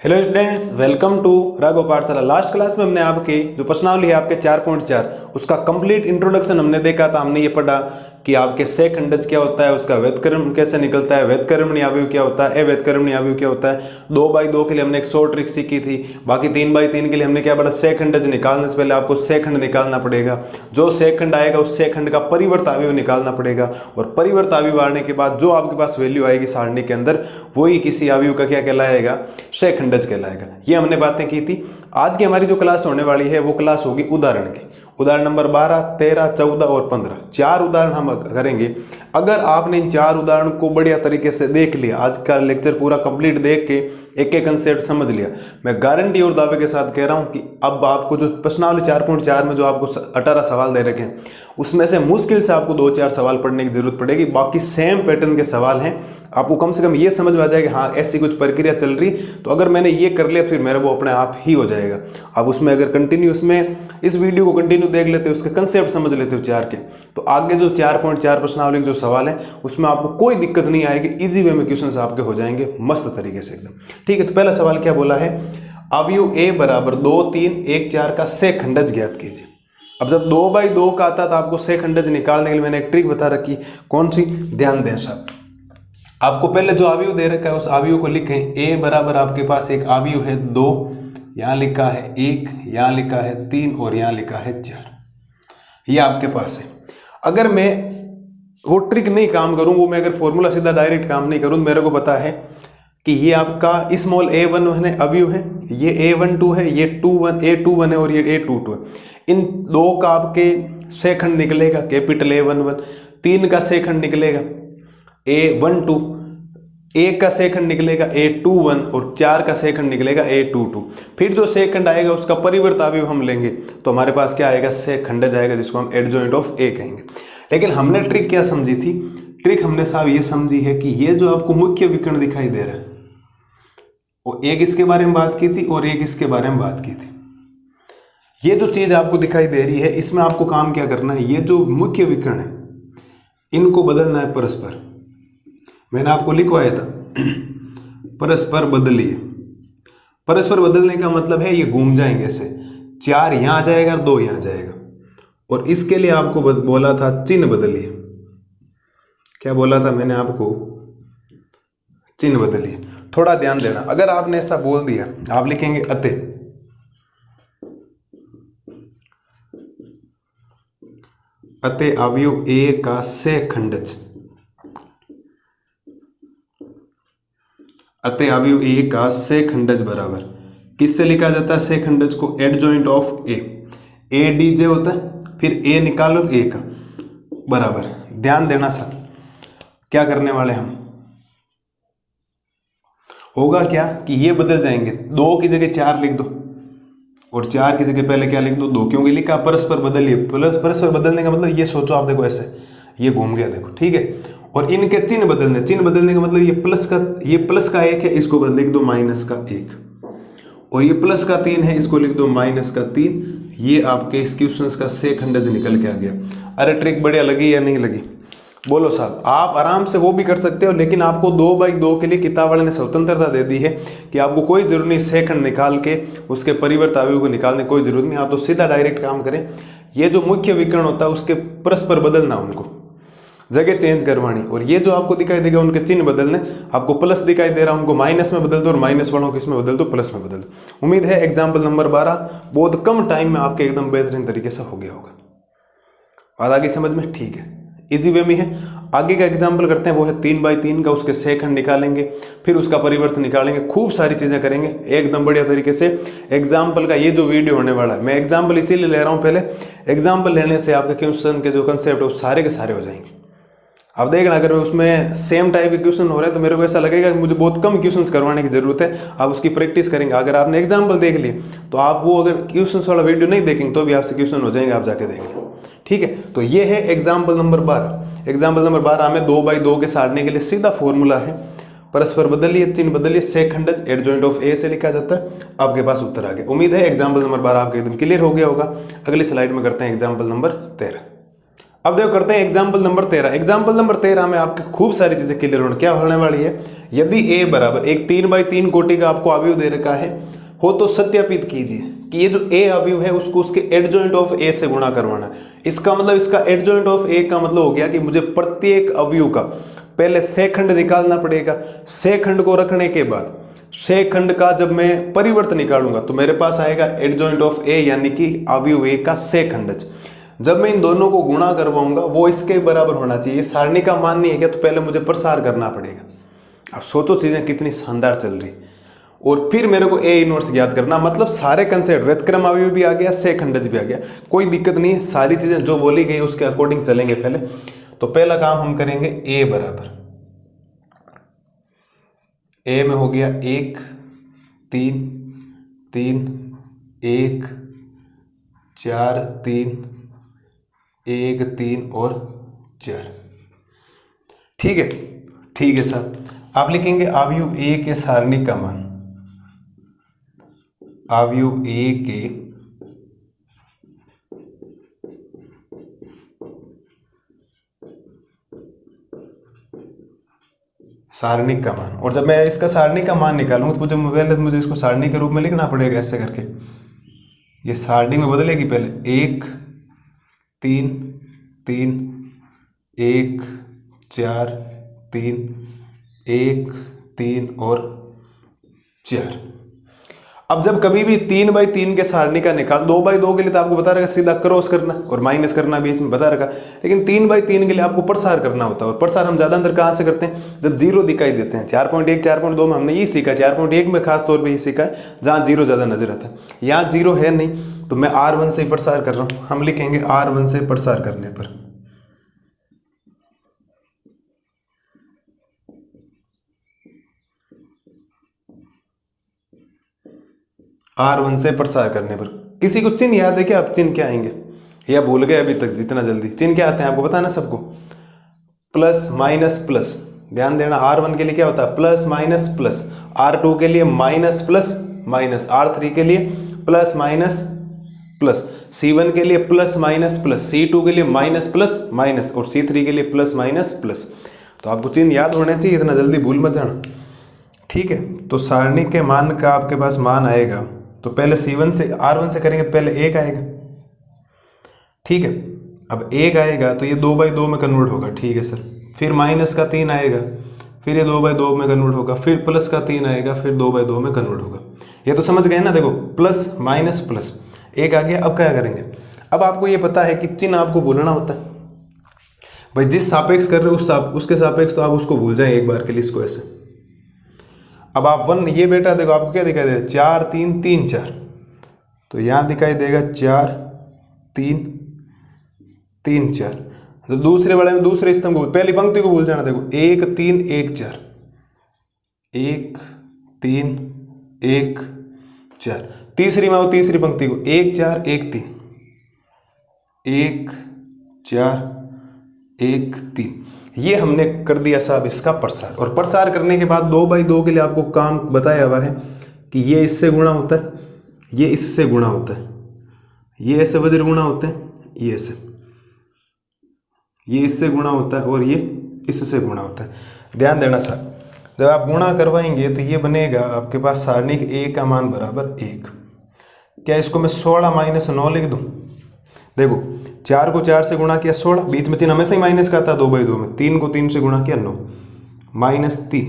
Hello students, welcome to Raghav Pathshala. Last class में हमने आपके जो प्रश्नावली है आपके 4.4 उसका कंप्लीट इंट्रोडक्शन हमने देखा था। हमने ये पढ़ा कि आपके सेक खंडज क्या होता है, उसका व्यतकर्म कैसे निकलता है, व्यतकर्मणीय अवयव क्या होता है, अव्यतकर्मणीय अवयव क्या होता है। 2/2 के लिए हमने एक शॉर्ट ट्रिक सीखी थी। बाकी 3/3 के लिए हमने क्या पढ़ा, सेक खंडज निकालने से पहले आपको सेक खंड निकालना पड़ेगा। जो सेक खंड आएगा उस सेक खंड का परिवर्त अवयव निकालना पड़ेगा और परिवर्त अवयव आने के बाद जो आपके पास वैल्यू आएगी सारणी के अंदर वही किसी अवयव का क्या कहलाएगा, सेक खंडज कहलाएगा। ये हमने बातें की थी। आज की हमारी जो क्लास होने वाली है वो क्लास होगी उदाहरण की। उदाहरण नंबर 12, 13, 14 और 15 4 उदाहरण हम करेंगे। अगर आपने इन 4 उदाहरण को बढ़िया तरीके से देख लिया, आज का लेक्चर पूरा कंप्लीट देख के एक एक कंसेप्ट समझ लिया, मैं गारंटी और दावे के साथ कह रहा हूं कि अब आपको जो प्रश्नावली 4.4 में जो आपको 18 सवाल दे रखे हैं उसमें से मुश्किल से आपको 2-4 सवाल पढ़ने की जरूरत पड़ेगी। बाकी सेम पैटर्न के सवाल हैं। आपको कम से कम ये समझ में आ जाएगा हाँ ऐसी कुछ प्रक्रिया चल रही, तो अगर मैंने ये कर लिया फिर मेरा वो अपने आप ही हो जाएगा। अब उसमें अगर कंटिन्यू उसमें इस वीडियो को कंटिन्यू देख लेते हो, उसके कंसेप्ट समझ लेते हो 4 के, तो आगे जो 4.4 प्रश्नावली जो सवाल है उसमें आपको कोई दिक्कत नहीं आएगी। इजी वे में क्वेश्चन आपके हो जाएंगे मस्त तरीके से एकदम। ठीक है, तो पहला सवाल क्या बोला है, अवयव a बराबर 2, 3, 1, 4 का सेक खंडज ज्ञात कीजिए। अब जब 2/2 का आता तो आपको सेक खंडज निकालने के लिए मैंने एक ट्रिक बता रखी, कौन सी, ध्यान दें साहब। आपको पहले जो अवयव दे रखा है उस अवयव को लिखें। a बराबर आपके पास एक अवयव है 2, यहाँ लिखा है 1, यहाँ लिखा है 3 और यहाँ लिखा है 4। ये आपके पास है। अगर मैं वो ट्रिक नहीं काम करूँ, वो मैं अगर फॉर्मूला सीधा डायरेक्ट काम नहीं करूँ, मेरे को पता है कि ये आपका स्मॉल a11 है अवयव है, ये a12 है, ये a21 है और ये a22 है। इन दो का आपके सेकंड निकलेगा कैपिटल A11, 3 का सेकंड निकलेगा A12, 1 का सेकंड निकलेगा A21 और 4 का सेकंड निकलेगा A22। फिर जो सेकंड आएगा उसका परिवर्त अवयव हम लेंगे तो हमारे पास क्या आएगा, सेक खंडज आएगा, जिसको हम एडजॉइंट ऑफ A कहेंगे। लेकिन हमने ट्रिक क्या समझी थी, ट्रिक हमने साहब ये समझी है कि ये जो आपको मुख्य विकर्ण दिखाई दे रहा है वो एक इसके बारे में बात की थी और एक इसके बारे में बात की थी। ये जो चीज आपको दिखाई दे रही है इसमें आपको काम क्या करना है, ये जो मुख्य विकर्ण है इनको बदलना है परस्पर। मैंने आपको लिखवाया था परस्पर बदलिए। परस्पर बदलने का मतलब है ये घूम जाएंगे ऐसे, 4 यहां आ जाएगा और 2 यहां जाएगा। और इसके लिए आपको बोला था चिन्ह बदलिए। क्या बोला था मैंने आपको, चिन्ह बदलिए। थोड़ा ध्यान देना, अगर आपने ऐसा बोल दिया, आप लिखेंगे अतः, अतः अवयव A का सेक खंडज, अतः अवयव A का सेक खंडज बराबर किससे लिखा जाता है, सेक खंडज को एडजॉइंट ऑफ A। ADJ होता है, फिर A निकालो तो A का बराबर। ध्यान देना सर, क्या करने वाले हम, होगा क्या कि ये बदल जाएंगे, 2 की जगह 4 लिख दो और 4 की जगह पहले क्या लिख दो, 2, क्योंकि लिखा परस्पर बदलिए। परस्पर बदलने का मतलब ये सोचो आप, देखो ऐसे ये घूम गया देखो, ठीक है। और इनके चिन्ह बदलने, चिन्ह बदलने का मतलब ये प्लस का 1 है, इसको लिख दो माइनस का 1, और ये प्लस का 3 है, इसको लिख दो माइनस का 3। ये आपके इस क्वेश्चन का सेक खंडज निकल के आ गया। अरे ट्रिक बढ़िया लगी या नहीं लगी, बोलो साहब। आप आराम से वो भी कर सकते हो, लेकिन आपको 2/2 के लिए किताब वाले ने स्वतंत्रता दे दी है कि आपको कोई जरूरत नहीं सेकंड निकाल के उसके परिवर्त अवयव को निकालने कोई जरूरत नहीं, आप तो सीधा डायरेक्ट काम करें। ये जो मुख्य विकर्ण होता है उसके परस्पर बदलना, उनको जगह चेंज करवानी, और ये जो आपको दिखाई देगा उनके चिन्ह बदलने। आपको प्लस दिखाई दे रहा है, उनको माइनस में बदल दो और माइनस वालों को इसमें बदल दो, प्लस में बदल दो। उम्मीद है एग्जाम्पल नंबर 12 बहुत कम टाइम में आपके एकदम बेहतरीन तरीके से हो गया होगा। बात आगे समझ में, ठीक है, इजी वे में है। आगे का एग्जाम्पल करते हैं, वो है 3/3 का, उसके सेकंड निकालेंगे, फिर उसका परिवर्तन निकालेंगे, खूब सारी चीजें करेंगे एकदम बढ़िया तरीके से। एग्जाम्पल का ये जो वीडियो होने वाला है, मैं एग्जाम्पल इसीलिए ले रहा हूँ, पहले एग्जाम्पल लेने से आपके क्वेश्चन के जो कंसेप्ट है वो सारे के सारे हो जाएंगे। अब देखना, अगर उसमें सेम टाइप के क्वेश्चन हो रहे हैं तो मेरे को ऐसा लगेगा कि मुझे बहुत कम क्वेश्चंस करवाने की जरूरत है। आप उसकी प्रैक्टिस करेंगे। अगर आपने एग्जाम्पल देख लिए तो आप वो अगर क्वेश्चंस वाला वीडियो नहीं देखेंगे तो भी आपसे क्वेश्चन हो जाएंगे, आप जाके देख लें, ठीक है। तो ये है एग्जाम्पल नंबर 12। एग्जाम्पल नंबर 12 में 2/2 के सारणी के लिए सीधा फॉर्मूला है, परस्पर बदलिए, चिन्ह बदलिए, सेक खंडज एडजॉइंट ऑफ A से लिखा जाता है। आपके पास उत्तर आ गया। उम्मीद है एग्जाम्पल नंबर 12 आपके एकदम क्लियर हो गया होगा। अगली स्लाइड में करते हैं एग्जाम्पल नंबर 13। अब देखो करते हैं एग्जाम्पल नंबर 13। एग्जाम्पल नंबर 13 में आपके खूब सारी चीजें क्लियर होने क्या होने वाली है यदि ए बराबर एक 3x3 कोटि का आपको अवयव दे रखा है हो तो सत्यापित कीजिए कि ये जो ए अवयव है उसको उसके एडजॉइंट ऑफ ए से गुणा करवाना है। इसका मतलब इसका एडजॉइंट ऑफ ए का मतलब हो गया कि मुझे प्रत्येक अवयव का पहले सेखंड निकालना पड़ेगा। सेखंड को रखने के बाद सेखंड का जब मैं परिवर्त निकालूंगा तो मेरे पास आएगा एडजॉइंट ऑफ ए यानी कि अवयव ए का सेखंडज। जब मैं इन दोनों को गुणा करवाऊंगा वो इसके बराबर होना चाहिए। सारणी का मान नहीं है क्या, तो पहले मुझे प्रसार करना पड़ेगा। अब सोचो चीजें कितनी शानदार चल रही। और फिर मेरे को ए इनवर्स ज्ञात करना, मतलब सारे कंसेप्ट व्यतक्रम अवयव भी आ गया, सेखंडज भी आ गया, कोई दिक्कत नहीं है। सारी चीजें जो बोली गई उसके अकॉर्डिंग चलेंगे। पहले तो पहला काम हम करेंगे ए बराबर, ए में हो गया 1 3 3 1 4 3 1 3 और 4। ठीक है सर। आप लिखेंगे अवयव ए के सारणी का मान, अवयव ए के सारणिक का मान। और जब मैं इसका सारणी का मान निकालूंगा तो मुझे इसको सारणी के रूप में लिखना पड़ेगा। ऐसे करके ये सारणी में बदलेगी। पहले 1 3 3 1 4 3 1 3 और 4। अब जब कभी भी 3x3 के सारणी का निकाल, 2x2 के लिए तो आपको बता रखा सीधा क्रॉस करना और माइनस करना बीच में बता रखा, लेकिन 3x3 के लिए आपको प्रसार करना होता है। और प्रसार हम ज्यादा अंदर कहाँ से करते हैं, जब जीरो दिखाई देते हैं। 4.1 4.2 में हमने ये सीखा, 4.1 में खास तौर पर ये सीखा है जहाँ जीरो ज्यादा नजर आता है। यहाँ जीरो है नहीं तो मैं R1 से प्रसार कर रहा हूँ। हम लिखेंगे R1 से प्रसार करने पर R1 से प्रसार करने पर किसी को चिन्ह याद है क्या? आप चिन्ह क्या आएंगे या भूल गए अभी तक? जितना जल्दी चिन्ह क्या आते हैं आपको बताना सबको। प्लस माइनस प्लस, ध्यान देना। R1 के लिए क्या होता है प्लस माइनस प्लस, R2 के लिए माइनस प्लस माइनस, R3 के लिए प्लस माइनस प्लस, C1 के लिए प्लस माइनस प्लस, C2 के लिए माइनस प्लस माइनस और C3 के लिए प्लस माइनस प्लस। तो आपको चिन्ह याद होने चाहिए, इतना जल्दी भूल मत जाना। ठीक है, तो सारणी के मान का आपके पास मान आएगा तो पहले C1 से R1 से करेंगे, पहले 1 आएगा। ठीक है, अब 1 आएगा तो ये 2/2 में कन्वर्ट होगा। ठीक है सर। फिर माइनस का 3 आएगा, फिर ये 2/2 में कन्वर्ट होगा, फिर प्लस का 3 आएगा, फिर 2/2 में कन्वर्ट होगा। ये तो समझ गए ना। देखो प्लस माइनस प्लस 1 आ गया। अब क्या करेंगे, अब आपको ये पता है कि चिन्ह आपको भूलना होता है भाई। जिस सापेक्ष कर रहे हो उसके सापेक्ष तो आप उसको भूल जाए एक बार के लिए, इसको ऐसे। अब आप 1 ये बेटा देखो आपको क्या दिखाई दे रहा है 4 3 3 4, तो यहाँ दिखाई देगा 4 3 3 4। तो दूसरे वाले में दूसरे स्तंभ को, पहली पंक्ति को भूल जाना। देखो 1 3 1 4, 1 3 1 4। तीसरी में वो तीसरी पंक्ति को 1 4 1 3, 1 4 1 3। ये हमने कर दिया साहब इसका प्रसार। और प्रसार करने के बाद 2/2 के लिए आपको काम बताया हुआ है कि ये इससे गुणा होता है, ये इससे गुणा होता है, ये ऐसे वज्र गुणा होते हैं, ये ऐसे, ये इससे गुणा होता है और ये इससे गुणा होता है। ध्यान देना साहब, जब आप गुणा करवाएंगे तो ये बनेगा आपके पास सारणिक ए का मान बराबर 1। क्या इसको मैं 16 - 9 लिख दूं? देखो 4 को 4 से गुणा किया 16, बीच में चिन्ह हमेशा ही माइनस का था 2/2 में। 3 को 3 से गुणा किया 9 -3,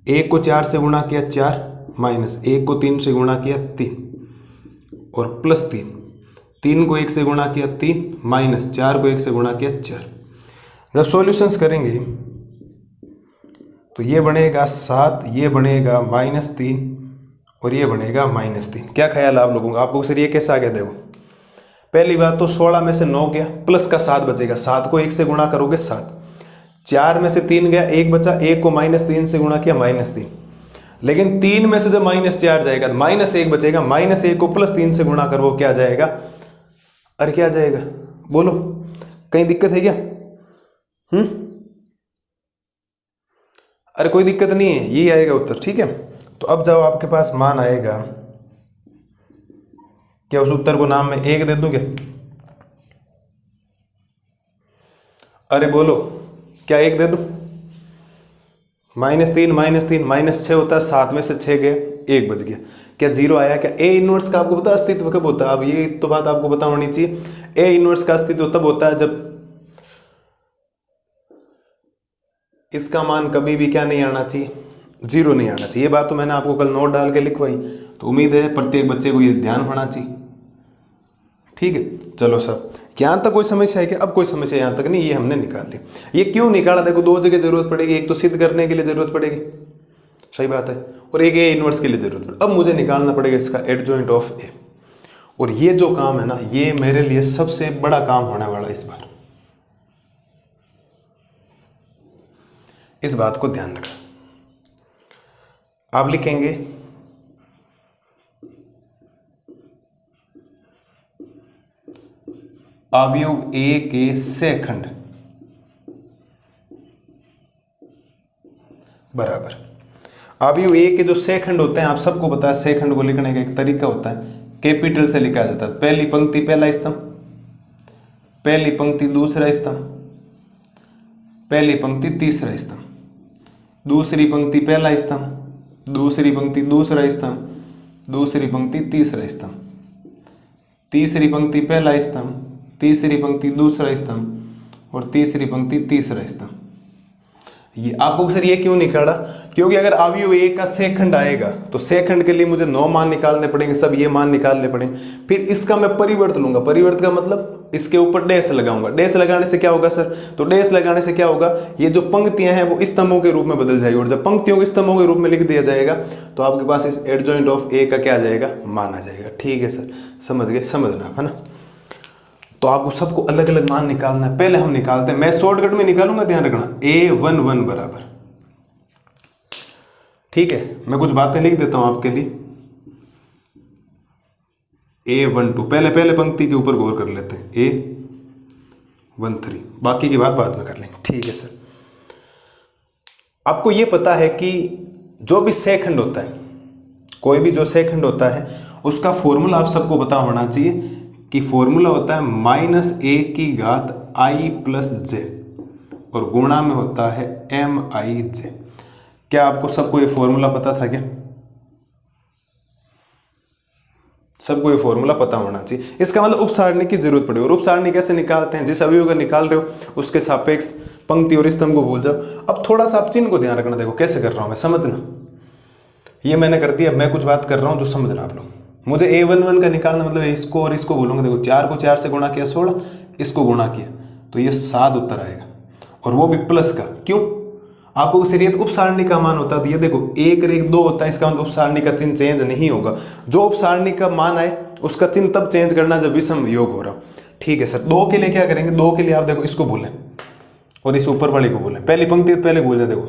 1 को 4 से गुणा किया 4 माइनस 1 को 3 से गुणा किया 3 और प्लस 3, 3 को 1 से गुणा किया 3 माइनस 4 को 1 से गुणा किया 4। जब सॉल्यूशंस करेंगे तो ये बनेगा 7, ये बनेगा -3 और ये बनेगा -3। क्या ख्याल है आप लोगों का? आपको सर ये कैसा आ गया? देखो पहली बात तो 16 में से 9 गया, प्लस का 7 बचेगा, 7 को 1 से गुणा करोगे 7, 4 में से 3 गया, 1 बचा, 1 को -3 से गुणा किया -3, लेकिन 3 में से जब -4 जाएगा -1 बचेगा, -1 को +3 से गुणा करो क्या जाएगा? अरे क्या जाएगा बोलो, कहीं दिक्कत है क्या? अरे कोई दिक्कत नहीं है, यही आएगा उत्तर। ठीक है, तो अब जब आपके पास मान आएगा, क्या उस उत्तर को नाम में 1 दे दूं क्या? अरे बोलो, क्या 1 दे दूं? -3 -3 -6 होता है, 7 में से 6 गए, 1 बच गया। क्या जीरो आया? क्या ए इनवर्स का आपको पता अस्तित्व कब होता है? अब ये तो बात आपको पता होनी चाहिए। ए इनवर्स का अस्तित्व तब होता है जब इसका मान कभी भी क्या नहीं आना चाहिए, जीरो नहीं आना चाहिए। ये बात तो मैंने आपको कल नोट डाल के लिखवाई, तो उम्मीद है प्रत्येक बच्चे को ये ध्यान होना चाहिए। ठीक है, चलो सर, यहाँ तक कोई समस्या है क्या? अब कोई समस्या यहाँ तक नहीं, ये हमने निकाल लिया। ये क्यों निकाला? देखो, दो जगह जरूरत पड़ेगी, एक तो सिद्ध करने के लिए जरूरत पड़ेगी, सही बात है, और एक ए इनवर्स के लिए जरूरत पड़ेगी। अब मुझे निकालना पड़ेगा इसका एडजॉइंट ऑफ ए, और ये जो काम है ना, ये मेरे लिए सबसे बड़ा काम होने वाला है इस बार। इस बात को ध्यान रखना। आप लिखेंगे अवयव ए के सेखंड बराबर अवयव ए के जो सेखंड होते हैं, आप सबको पता है सेखंड को लिखने का एक तरीका होता है, कैपिटल से लिखा जाता है। पहली पंक्ति पहला स्तंभ, पहली पंक्ति दूसरा स्तंभ, पहली पंक्ति तीसरा स्तंभ, दूसरी पंक्ति पहला स्तंभ, दूसरी पंक्ति दूसरा स्तंभ, दूसरी पंक्ति तीसरा स्तंभ, तीसरी पंक्ति पहला स्तंभ, तीसरी पंक्ति दूसरा स्तंभ, और तीसरी पंक्ति तीसरा स्तंभ। ये आपको सर ये क्यों निकाला? क्योंकि अगर अवयव ए का सेखंड आएगा तो सेखंड के लिए मुझे 9 मान निकालने पड़ेंगे, सब ये मान निकालने पड़ेंगे। फिर इसका मैं परिवर्त लूंगा, परिवर्त का मतलब इसके ऊपर डैश लगाऊंगा। डैश लगाने से क्या होगा सर? तो डैश लगाने से क्या होगा, ये जो पंक्तियां हैं वो स्तंभों के रूप में बदल जाएगी, और जब पंक्तियों को स्तंभों के रूप में लिख दिया जाएगा तो आपके पास इस एडजॉइंट ऑफ ए का क्या आ जाएगा, मान आ जाएगा। ठीक है सर, समझ गए, समझना है ना। तो आपको सबको अलग अलग मान निकालना है। पहले हम निकालते हैं, मैं शॉर्टकट में निकालूंगा, ध्यान रखना, A11 बराबर, ठीक है, मैं कुछ बातें लिख देता हूं आपके लिए। A12 पहले पंक्ति के ऊपर गौर कर लेते हैं, A13, बाकी की बात बाद में कर लेंगे। ठीक है सर, आपको ये पता है कि जो भी सेखंड होता है, कोई भी जो सेखंड होता है उसका फॉर्मूला आप सबको पता होना चाहिए कि फॉर्मूला होता है -a⁻⁰ +j और गुणा में होता है mij। क्या आपको सबको ये फॉर्मूला पता था क्या? सबको ये फॉर्मूला पता होना चाहिए। इसका मतलब उपसारणी की जरूरत पड़ेगी, और उपसारणी कैसे निकालते हैं? जिस अवयव को निकाल रहे हो उसके सापेक्ष पंक्ति और स्तंभ को भूल जाओ। अब थोड़ा सा आप चिन्ह को ध्यान रखना, देखो कैसे कर रहा हूं मैं, समझना। ये मैंने कर दिया, मैं कुछ बात कर रहा हूं जो समझना आप लोग। मुझे A11 का निकालना मतलब इसको और इसको बोलूंगा, देखो 4 को 4 से गुणा किया 16, इसको गुणा किया तो ये 7 उत्तर आएगा, और वो भी प्लस का। क्यों? आपको शरीयत उपसारणी का मान होता है, ये देखो 1 और 1 2 होता है, इसका मतलब उपसारणी का चिन्ह चेंज नहीं होगा। जो उपसारणी का मान आए उसका चिन्ह तब चेंज करना जब विषम योग हो रहा। ठीक है सर, 2 के लिए क्या करेंगे? 2 के लिए आप देखो इसको बोलें और इस ऊपर वाले को बोलें। पहली पंक्ति पहले बोल दें, देखो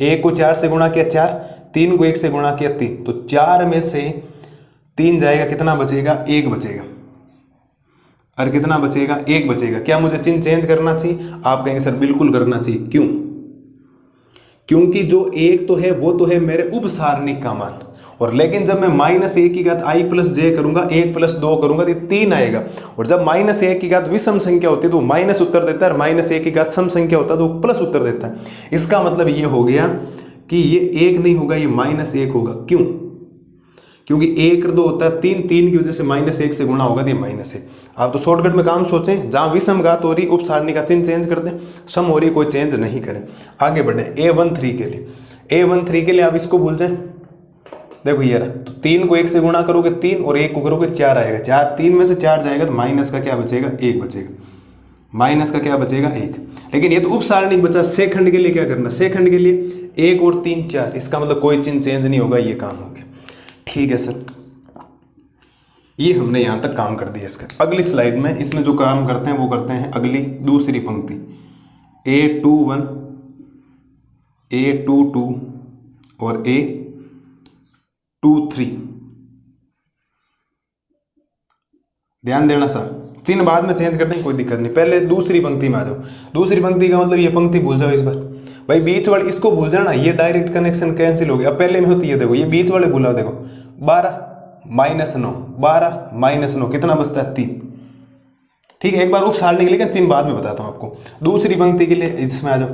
1 को 4 से गुणा किया 4, 3 को 1 से गुणा किया 3, तो 4 में से 3 जाएगा, कितना बचेगा? 1 बचेगा, और कितना बचेगा? 1 बचेगा। क्या मुझे चिन्ह चेंज करना चाहिए? आप कहेंगे सर बिल्कुल करना चाहिए। क्यों? क्योंकि जो 1 तो है वो तो है मेरे उपसारणिक का मान, और लेकिन जब मैं -a⁻⁰ करूंगा, 1 + 2 करूंगा तो 3 आएगा, और जब -a⁻ विषम संख्या होती है तो माइनस उत्तर देता है, और -a⁻ सम संख्या होता है तो प्लस उत्तर देता है। इसका मतलब ये हो गया कि ये 1 नहीं होगा, ये -1 होगा। क्यों? क्योंकि 1 और 2 होता है 3, 3 की वजह से -1 से गुणा होगा तो ये -1। आप तो शॉर्टकट में काम सोचें, जहां विषम घात हो रही उपसारणी का चिन्ह चेंज कर दें, सम हो रही कोई चेंज नहीं करें। आगे बढ़े A13 के लिए। A13 के लिए आप इसको भूल जाएं, देखो ये रहा, तो 3 को 1 से गुणा करोगे 3, और 1 को करोगे 4 आएगा, 4 3 में से 4 जाएगा तो माइनस का क्या बचेगा? 1 बचेगा, माइनस का क्या बचेगा? 1। लेकिन ये तो उपसारणी बचा। सेखंड के लिए क्या करना? सेखंड के लिए 1 और 3 4, इसका मतलब कोई चिन्ह चेंज नहीं होगा, ये काम हो गया। ठीक है सर, ये हमने यहां तक काम कर दिया। इसका अगली स्लाइड में इसमें जो काम करते हैं वो करते हैं अगली दूसरी पंक्ति, A21, A22 और A23। ध्यान देना सर, चिन्ह बाद में चेंज करते हैं, कोई दिक्कत नहीं, पहले दूसरी पंक्ति में आ जाओ। दूसरी पंक्ति का मतलब ये पंक्ति भूल जाओ इस बार, भाई बीच वाले इसको भूल जाना, ये डायरेक्ट कनेक्शन कैंसिल हो गया। अब पहले में होती है, देखो ये बीच वाले भूला, देखो 12 -9, 12 -9 कितना बचता है? 3। ठीक है, एक बार उपसारणी के लिए चिन्ह बाद में बताता हूं आपको। दूसरी पंक्ति के लिए इसमें आ जाओ,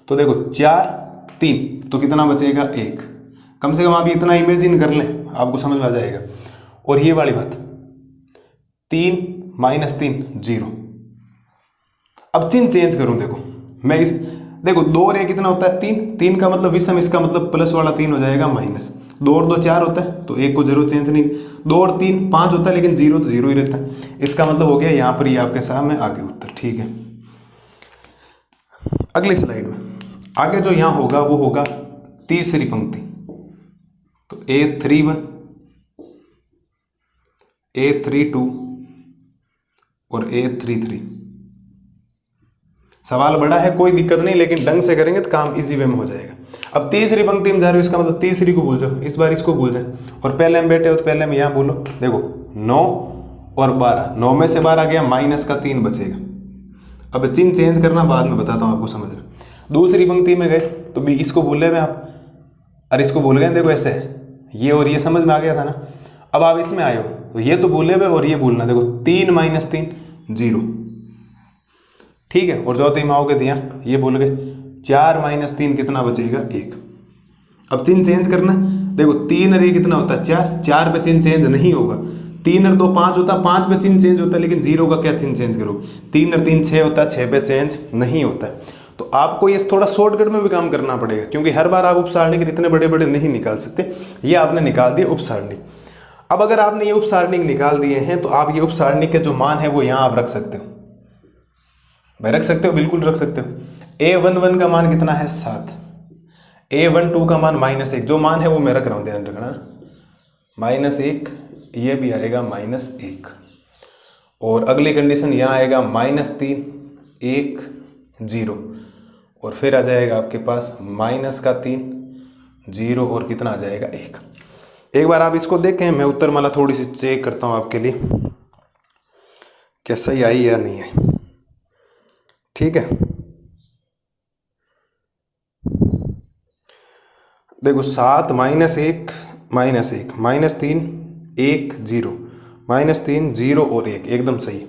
तो देखो 4 3, तो कितना बचेगा 1। कम से कम आप इतना इमेजिन कर लें, आपको समझ में आ जाएगा। और ये वाली बात 3 - 3 0। अब चिन्ह चेंज करूं, देखो मैं इस, देखो 2 और 1 कितना होता है 3, 3 का मतलब विषम, इसका मतलब प्लस वाला 3 हो जाएगा माइनस। 2 और 2 4 होता है, तो 1 को जरूर चेंज नहीं। 2 और 3 5 होता है, लेकिन 0 तो 0 ही रहता है। इसका मतलब हो गया यहाँ पर ये आपके सामने आगे उत्तर। ठीक है, अगली स्लाइड में आगे जो यहाँ होगा वो होगा तीसरी पंक्ति। तो A31, A32 और A33। सवाल बड़ा है, कोई दिक्कत नहीं, लेकिन ढंग से करेंगे तो काम इजी वे में हो जाएगा। अब तीसरी पंक्ति में जा रहे हो, इसका मतलब तीसरी को भूल जाओ, इस बार इसको भूल जाए। और पहले हम बैठे हो तो पहले हम यहाँ बोलो, देखो 9 और 12, 9 में से 12 गया, माइनस का 3 बचेगा। अब चिन्ह चेंज करना बाद में बताता हूँ आपको, समझ में। दूसरी पंक्ति में गए तो भी इसको भूले में आप, अरे इसको भूल गए, देखो ऐसे है ये, और ये समझ में आ गया था ना। अब आप इसमें आए हो तो ये तो भूले हुए और ये भूलना, देखो 3 - 3 0। ठीक है, और चौथी में आओगे दिया, ये भूल गए, 4 - 3 कितना बचेगा 1। अब चिन्ह चेंज करना, देखो 3 और 1 कितना होता है 4, 4 पे चिन्ह चेंज नहीं होगा। 3 और 2 5 होता है, 5 पे चिन्ह चेंज होता है, लेकिन 0 का क्या चिन्ह चेंज करोगे। 3 और 3 6 होता है, 6 पे चेंज नहीं होता है। तो आपको ये थोड़ा शॉर्टकट में भी काम करना पड़ेगा, क्योंकि हर बार आप उपसारणिक इतने बड़े बड़े नहीं निकाल सकते। ये आपने निकाल दिए उपसारणिक। अब अगर आपने ये उपसारणिक निकाल दिए हैं तो आप ये उपसारणिक के जो मान है वो यहाँ आप रख सकते हो। भाई रख सकते हो, बिल्कुल रख सकते हो। A11 का मान कितना है 7, A12 का मान -1, जो मान है वो मैं रख रहा हूँ, ध्यान रखना, -1, ये भी आएगा -1। और अगली कंडीशन यहाँ आएगा -3 1 0, और फिर आ जाएगा आपके पास -3 0, और कितना आ जाएगा 1। एक बार आप इसको देखें, मैं उत्तरमाला थोड़ी सी चेक करता हूँ आपके लिए, क्या सही आई या नहीं है। ठीक है, देखो 7 - 1 -1 -3 1 0 -3 0 और 1, एकदम सही।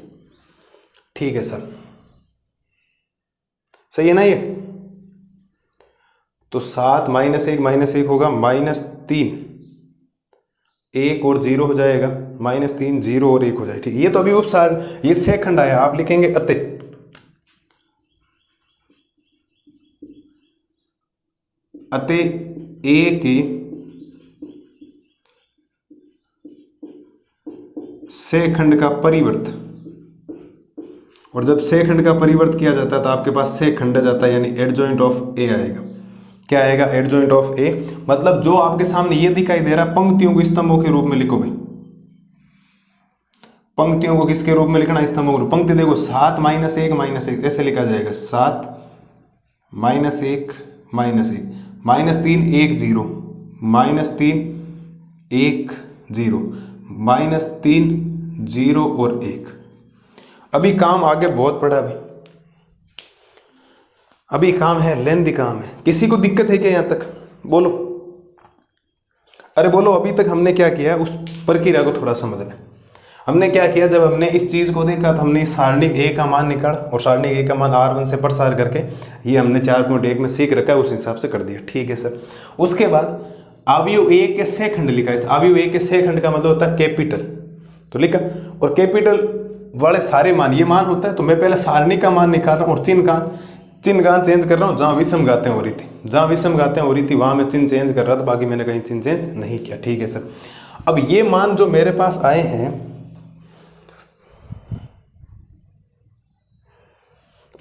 ठीक है सर, सही है ना ये। तो 7 - 1 होगा -3 1 और 0 हो जाएगा, -3 0 और 1 हो जाएगा। ठीक, ये तो अभी उपसार, ये सेकंड आया, आप लिखेंगे अतः। अतः A के सेखंड का परिवर्त, और जब सेखंड का परिवर्त किया जाता है तो आपके पास सेखंड जाता है, यानी एडजॉइंट ऑफ ए आएगा। क्या आएगा, एडजॉइंट ऑफ ए। मतलब जो आपके सामने ये दिखाई दे रहा है, पंक्तियों को स्तंभों के रूप में लिखो भाई। पंक्तियों को किसके रूप में लिखना, स्तंभों को। पंक्ति देखो 7 - 1 ऐसे लिखा जाएगा, 7 - 1 -1 -3 1 0 -3 1 0 -3 0 और 1। अभी काम आगे बहुत पड़ा भाई, अभी काम है, लेंदी काम है। किसी को दिक्कत है क्या यहाँ तक, बोलो, अरे बोलो। अभी तक हमने क्या किया, उस प्रक्रिया को थोड़ा समझ लें। हमने क्या किया, जब हमने इस चीज़ को देखा तो हमने सारणिक ए का मान निकाला, और सारणिक ए का मान R1 से प्रसार करके ये हमने 4.1 में सीख रखा है, उस हिसाब से कर दिया। ठीक है सर। उसके बाद अवयव ए के सेखंड लिखा। इस अवयव ए के सेखंड का मतलब होता है कैपिटल, तो लिखा। और कैपिटल वाले सारे मान, ये मान होता है। तो मैं पहले सारणिक का मान निकाल रहा हूँ, और चिन्ह गान चेंज कर रहा हूँ। जहाँ विषम गाते हो रही थी, जहाँ विषम गाते हो रही थी वहाँ मैं चिन्ह चेंज कर रहा था, बाकी मैंने कहीं चिन्ह चेंज नहीं किया। ठीक है सर। अब ये मान जो मेरे पास आए हैं,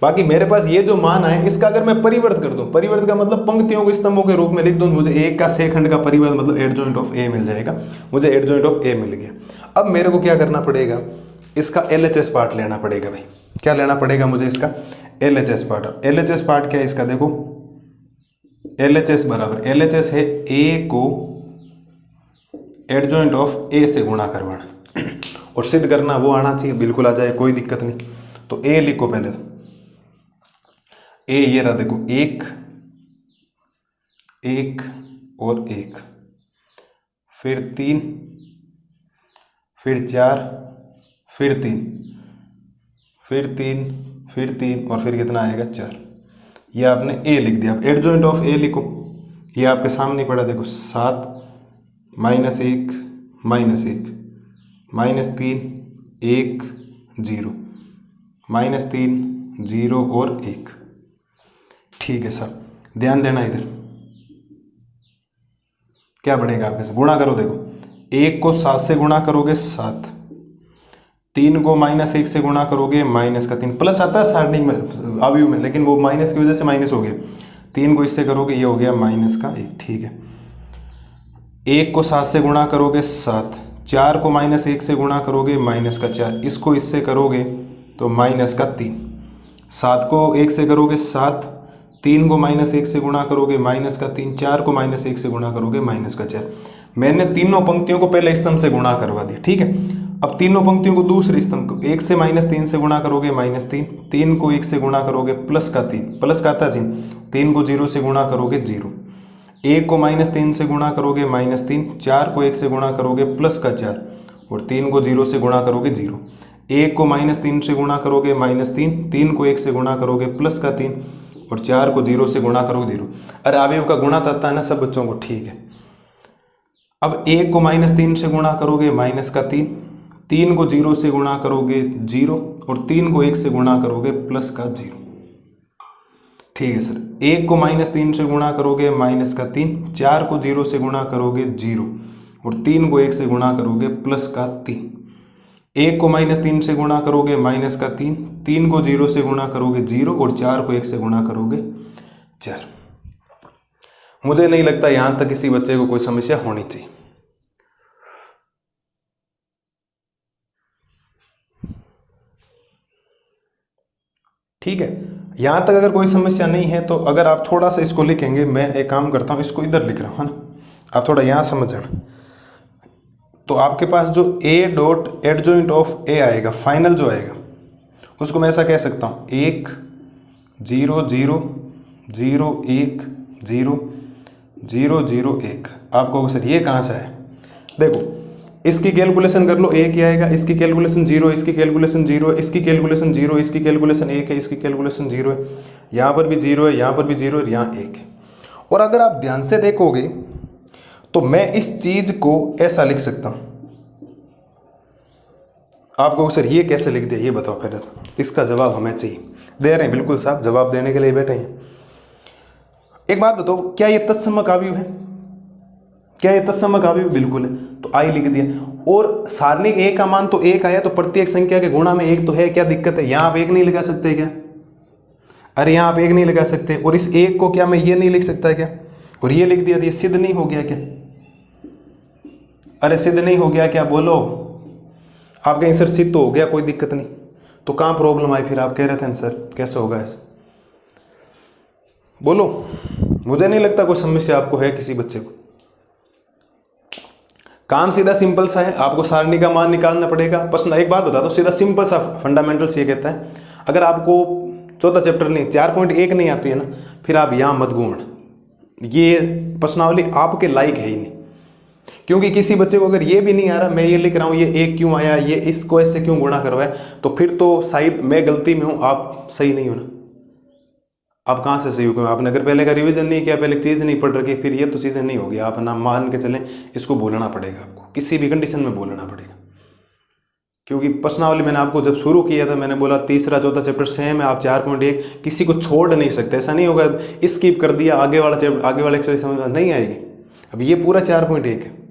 बाकी मेरे पास ये जो मान आए, इसका अगर मैं परिवर्त कर दूं, परिवर्त का मतलब पंक्तियों को स्तंभों के रूप में लिख दूं, मुझे एक का सेखंड का परिवर्त मतलब एडजॉइंट ऑफ ए मिल जाएगा। मुझे एडजॉइंट ऑफ ए मिल गया। अब मेरे को क्या करना पड़ेगा, इसका LHS पार्ट लेना पड़ेगा भाई। क्या लेना पड़ेगा मुझे, इसका LHS पार्ट। LHS पार्ट क्या है इसका, देखो LHS बराबर, LHS है ए को एडजॉइंट ऑफ ए से गुणा करवाना और सिद्ध करना, वो आना चाहिए, बिल्कुल आ जाए, कोई दिक्कत नहीं। तो ए लिखो पहले, तो ए ये रहा, देखो 1 1 और 1, फिर 3, फिर 4, फिर 3, फिर 3, फिर 3, और फिर कितना आएगा 4। ये आपने ए लिख दिया। अब एडजॉइंट ऑफ ए लिखो, ये आपके सामने पड़ा, देखो 7 -1 -1 -3 1 0 -3 0 और 1। ठीक है सर, ध्यान देना इधर क्या बनेगा, आप इसे गुणा करो। देखो 1 को 7 से गुणा करोगे 7, 3 को -1 से गुणा करोगे -3, प्लस आता है सारणी में अवयव में, लेकिन वो माइनस की वजह से माइनस हो गया। 3 को इससे करोगे, ये हो गया -1। ठीक है, 1 को 7 से गुणा करोगे 7, 4 को -1 से गुणा करोगे -4, इसको इससे करोगे तो -3, 7 को 1 से करोगे 7, 3 को -1 से गुणा करोगे -3, 4 को -1 से गुणा करोगे -4। मैंने तीनों पंक्तियों को पहले स्तंभ से गुणा करवा दिया। ठीक है, अब तीनों पंक्तियों को दूसरे स्तंभ को 1 से -3 से गुणा करोगे -3, 3 को 1 से गुणा करोगे +3, प्लस का आता चिन्ह, 3 को 0 से गुणा करोगे 0, 1 को -3 से गुणा करोगे -3, 4 को 1 से गुणा करोगे +4 और 3 को 0 से गुणा करोगे 0, 1 को -3 से गुणा करोगे -3, 3 को 1 से गुणा करोगे +3 और 4 को 0 से गुणा करोगे 0। अरे अवयव का गुणा आता है ना सब बच्चों को। ठीक है, अब 1 को -3 से गुणा करोगे -3, 3 को 0 से गुणा करोगे 0 और 3 को 1 से गुणा करोगे +0। ठीक है सर, 1 को -3 से गुणा करोगे -3, 4 को 0 से गुणा करोगे 0 और 3 को 1 से गुणा करोगे +3, 1 को -3 से गुणा करोगे -3, 3 को 0 से गुणा करोगे 0 और 4 को 1 से गुणा करोगे 4। मुझे नहीं लगता यहां तक किसी बच्चे को कोई समस्या होनी चाहिए। ठीक है, यहां तक अगर कोई समस्या नहीं है तो अगर आप थोड़ा सा इसको लिखेंगे, मैं एक काम करता हूं, इसको इधर लिख रहा हूं, है ना, आप थोड़ा यहां समझ जाना। तो आपके पास जो A dot adjoint of A आएगा, फाइनल जो आएगा, उसको मैं ऐसा कह सकता हूँ 1 0 0 0 1 0 0 0 1। आपको सर ये कहाँ से है, देखो इसकी कैलकुलेशन कर लो, 1 ही आएगा, इसकी कैलकुलेशन 0, इसकी कैलकुलेशन 0 है, इसकी कैलकुलेशन 0, इसकी कैलकुलेशन 1 है, इसकी कैलकुलेशन 0 है, यहाँ पर भी 0 है, यहाँ पर भी 0 है, यहाँ 1 है। और अगर आप ध्यान से देखोगे तो मैं इस चीज को ऐसा लिख सकता हूं। आपको सर ये कैसे लिख दिया, ये बताओ पहले, तो इसका जवाब हमें चाहिए। दे रहे हैं बिल्कुल साहब, जवाब देने के लिए बैठे हैं। एक बात बताओ, क्या ये तत्समक अवयव है? क्या ये तत्समक अवयव? बिल्कुल है, तो आई लिख दिया। और सारणिक ए का मान तो 1 आया, तो प्रत्येक संख्या के गुणा में 1 तो है, क्या दिक्कत है? यहां आप 1 नहीं लगा सकते क्या? अरे यहां आप 1 नहीं लगा सकते, और इस 1 को क्या मैं ये नहीं लिख सकता क्या? और ये लिख दिया, तो ये सिद्ध नहीं हो गया क्या? अरे सिद्ध नहीं हो गया क्या, बोलो। आप कहें सर सिद्ध तो हो गया, कोई दिक्कत नहीं, तो कहां प्रॉब्लम आई फिर? आप कह रहे थे ना सर कैसे होगा ऐसा, बोलो। मुझे नहीं लगता कोई समस्या आपको है किसी बच्चे को। काम सीधा सिंपल सा है, आपको सारणी का मान निकालना पड़ेगा। बस एक बात बता दो, सीधा सिंपल सा फंडामेंटल्स ये कहता है, अगर आपको 14 चैप्टर नहीं 4.1 नहीं आती है ना, फिर आप यहाँ मत घूमना, ये प्रश्नावली आपके लायक है ही नहीं। क्योंकि किसी बच्चे को अगर ये भी नहीं आ रहा, मैं ये लिख रहा हूँ, ये 1 क्यों आया, ये इसको ऐसे क्यों गुणा करवाया, तो फिर तो शायद मैं गलती में हूँ, आप सही नहीं हो ना। आप कहाँ से सही हो गए? आपने अगर पहले का रिवीजन नहीं किया, पहले चीज़ नहीं पढ़ रखी, फिर ये तो चीज़ें नहीं होगी। आप ना मान के चलें, इसको बोलना पड़ेगा आपको, किसी भी कंडीशन में बोलना पड़ेगा। क्योंकि प्रश्नावली मैंने आपको जब शुरू किया था, मैंने बोला तीसरा चौथा चैप्टर सेम है, आप 4.1 किसी को छोड़ नहीं सकते। ऐसा नहीं होगा स्किप कर दिया, आगे वाला चैप्टर आगे वाले एक्सरसाइज समझ नहीं आएगी। अब ये पूरा 4.1 है,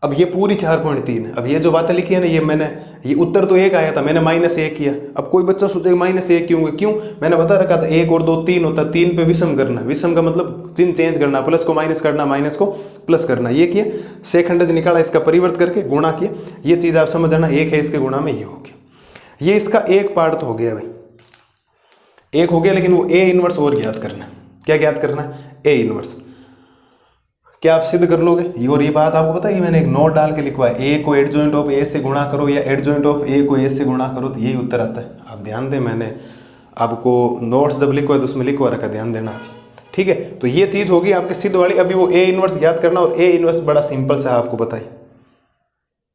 अब ये पूरी 4.3 है। अब ये जो बातें लिखी है ना, ये मैंने, ये उत्तर तो 1 आया था, मैंने -1 किया। अब कोई बच्चा सोचेगा -1 क्यों? क्यों? मैंने बता रखा था 1 और 2 3 होता है, 3 पे विषम करना, विषम का मतलब चिन्ह चेंज करना, प्लस को माइनस करना, माइनस को प्लस करना, ये किया। सेकंड निकाला, इसका परिवर्त करके गुणा किया। ये चीज़ आप समझ आना, 1 है इसके गुणा में ये हो गया। ये इसका एक पार्ट तो हो गया भाई, 1 हो गया, लेकिन वो ए इनवर्स और ज्ञात करना। क्या ज्ञात करना है? A inverse. क्या आप सिद्ध कर लोगे? और ये बात आपको पता है, मैंने एक नोट डाल के लिखवा है, ए को एडजॉइंट ऑफ ए से गुणा करो या एडजॉइंट ऑफ ए को ए से गुणा करो, तो यही उत्तर आता है। आप ध्यान दें, मैंने आपको नोट्स जब लिखवा है तो उसमें लिखवा रखा, ध्यान देना आप। ठीक है, तो ये चीज़ होगी आपके सिद्ध वाली। अभी वो ए इनवर्स ज्ञात करना, और ए इनवर्स बड़ा सिंपल सा है, आपको बताइए।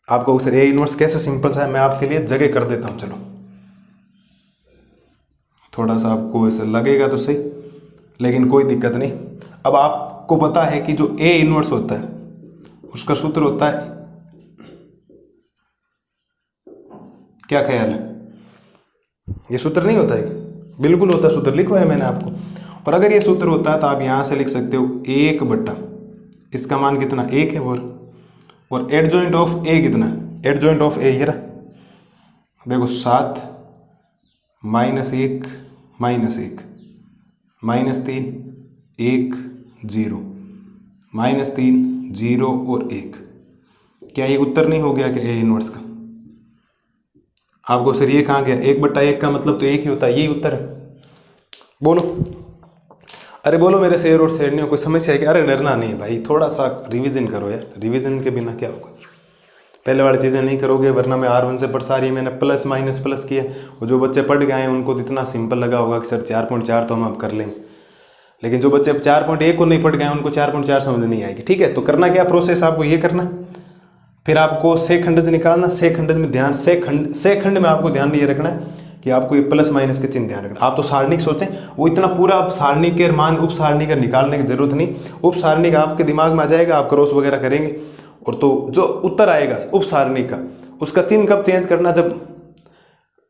आपको सर ए इनवर्स कैसे सिंपल सा है, मैं आपके लिए जगह कर देता हूँ। चलो थोड़ा सा आपको ऐसा लगेगा तो सही, लेकिन कोई दिक्कत नहीं। अब आपको पता है कि जो ए इनवर्स होता है उसका सूत्र होता है, क्या ख्याल है? ये सूत्र नहीं होता है? बिल्कुल होता है, सूत्र लिखो है मैंने आपको। और अगर ये सूत्र होता है तो आप यहाँ से लिख सकते हो 1 इसका मान कितना 1 है, और एडजॉइंट ऑफ ए कितना, एडजॉइंट ऑफ ए ये रहा, देखो 7 -1 -1 -3 1 0 -3 0 और 1। क्या ये उत्तर नहीं हो गया क्या ए इनवर्स का? आपको सर ये कहाँ गया? 1/1 का मतलब तो 1 ही होता है, यही उत्तर है। बोलो, अरे बोलो मेरे शेर और शेरनियों, कोई समस्या है कि? अरे डरना नहीं भाई, थोड़ा सा रिवीजन करो यार, रिवीजन के बिना क्या होगा? पहले वाली चीज़ें नहीं करोगे वरना मैं R1 से पढ़ सारी मैंने प्लस माइनस प्लस किया, और जो बच्चे पढ़ गए हैं उनको तो इतना सिंपल लगा होगा कि सर 4.4 तो हम अब कर लेंगे, लेकिन जो बच्चे 4.1 को नहीं पढ़ गए उनको 4.4 समझ नहीं आएगी। ठीक है, तो करना क्या प्रोसेस, आपको ये करना, फिर आपको सेखंड निकालना। सेखंड में ध्यान, सेखंड में आपको ध्यान ये रखना है कि आपको ये प्लस माइनस के चिन्ह ध्यान रखना। आप तो सारणिक सोचें, वो इतना पूरा आप सारणिक के मान उप सारणी का निकालने की जरूरत नहीं, उप सारणी का आपके दिमाग में आ जाएगा, आप क्रॉस वगैरह करेंगे, और तो जो उत्तर आएगा उप सारणी का, उसका चिन्ह कब चेंज करना? जब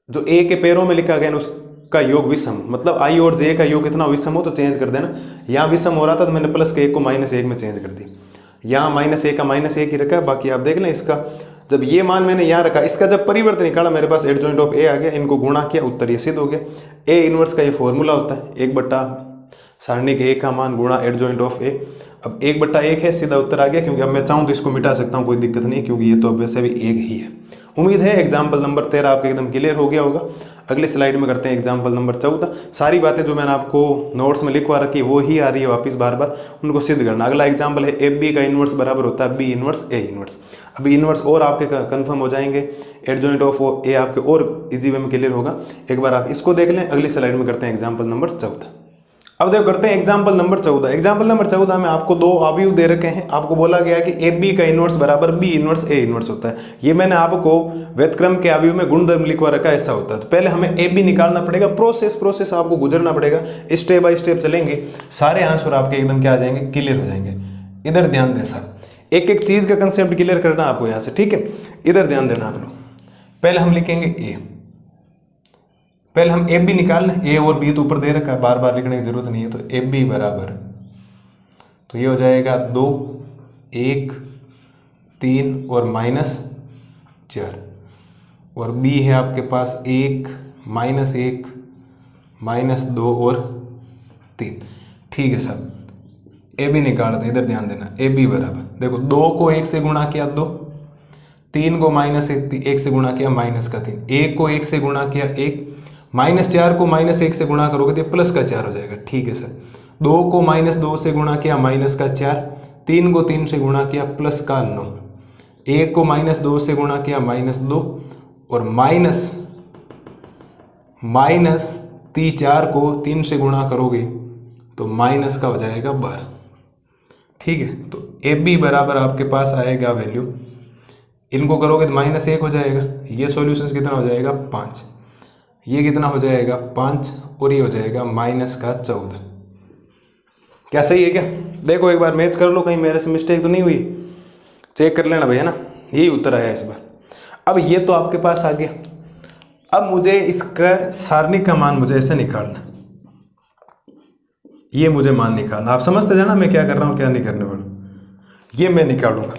जो ए के पैरों में लिखा गया ना उसका योग विषम, मतलब आई और जे का योग कितना विषम हो तो चेंज कर देना। यहाँ विषम हो रहा था तो मैंने प्लस के 1 को -1 में चेंज कर दी, यहाँ -1 का -1 ही रखा है, बाकी आप देख लें। इसका जब ये मान मैंने यहाँ रखा, इसका जब परिवर्तन निकाला मेरे पास एडजॉइंट ऑफ ए आ गया, इनको गुणा किया, उत्तर ये सिद्ध हो गया। ए इनवर्स का ये फॉर्मूला होता है 1 सारणी के 1 का मान गुणा एडजॉइंट ऑफ ए। अब 1/1 है, सीधा उत्तर आ गया, क्योंकि अब मैं चाहूँ तो इसको मिटा सकता हूँ, कोई दिक्कत नहीं, क्योंकि ये तो अब वैसे भी 1 ही है। उम्मीद है एग्जाम्पल नंबर 13 आपके एकदम क्लियर हो गया होगा। अगले स्लाइड में करते हैं एग्जाम्पल नंबर 14। सारी बातें जो मैंने आपको नोट्स में लिखवा रखी वो ही आ रही है वापस बार बार, उनको सिद्ध करना। अगला एग्जाम्पल है एफ बी का इनवर्स बराबर होता है बी इनवर्स ए इनवर्स। अभी इनवर्स और आपके कंफर्म हो जाएंगे, एडजॉइंट ऑफ ए आपके और इजी वे में क्लियर होगा। एक बार आप इसको देख लें, अगली स्लाइड में करते हैं एग्जाम्पल नंबर 14। अब देखो करते हैं एग्जाम्पल नंबर 14। एग्जाम्पल नंबर 14 में आपको 2 अवयव दे रखे हैं, आपको बोला गया कि ए बी का इनवर्स बराबर बी इनवर्स ए इनवर्स होता है। ये मैंने आपको व्यतक्रम के अवयव में गुणधर्म लिखवा रखा है, ऐसा होता है। तो पहले हमें ए बी निकालना पड़ेगा, प्रोसेस आपको गुजरना पड़ेगा, स्टेप बाय स्टेप चलेंगे, सारे आंसर आपके एकदम क्या आ जाएंगे, क्लियर हो जाएंगे। इधर ध्यान दें सर, एक एक चीज का कंसेप्ट क्लियर करना आपको यहाँ से, ठीक है। इधर ध्यान देना आप लोग, पहले हम लिखेंगे ए, पहले हम ए बी निकालना, ए और बी तो ऊपर दे रखा है, बार बार लिखने की जरूरत नहीं है। तो ए बी बराबर, तो ये हो जाएगा 2 1 3 और -4, और बी है आपके पास 1 -1 -2 और 3। ठीक है सर, ए बी निकालते, इधर ध्यान देना। ए बी बराबर देखो 2 को 1 से गुणा किया 2, 3 को -1 से गुणा किया -3, 1 को 1 से गुणा किया 1, -4 को -1 से गुणा करोगे तो +4 हो जाएगा। ठीक है सर, 2 को -2 से गुणा किया -4, 3 को 3 से गुणा किया +9, 1 को -2 से गुणा किया -2, और -4 को 3 से गुणा करोगे तो माइनस का हो जाएगा 12। ठीक है, तो ए बी बराबर आपके पास आएगा वैल्यू, इनको करोगे तो -1 हो जाएगा, ये सॉल्यूशंस कितना हो जाएगा 5, ये कितना हो जाएगा 5, और ये हो जाएगा -14। क्या सही है क्या? देखो एक बार मैच कर लो, कहीं मेरे से मिस्टेक तो नहीं हुई, चेक कर लेना भैया ना, यही उत्तर आया इस बार। अब ये तो आपके पास आ गया, अब मुझे इसका सारणिक का मान मुझे ऐसे निकालना, ये मुझे मान निकालना। आप समझते जाना मैं क्या कर रहा हूँ क्या नहीं करने वाला, ये मैं निकालूंगा।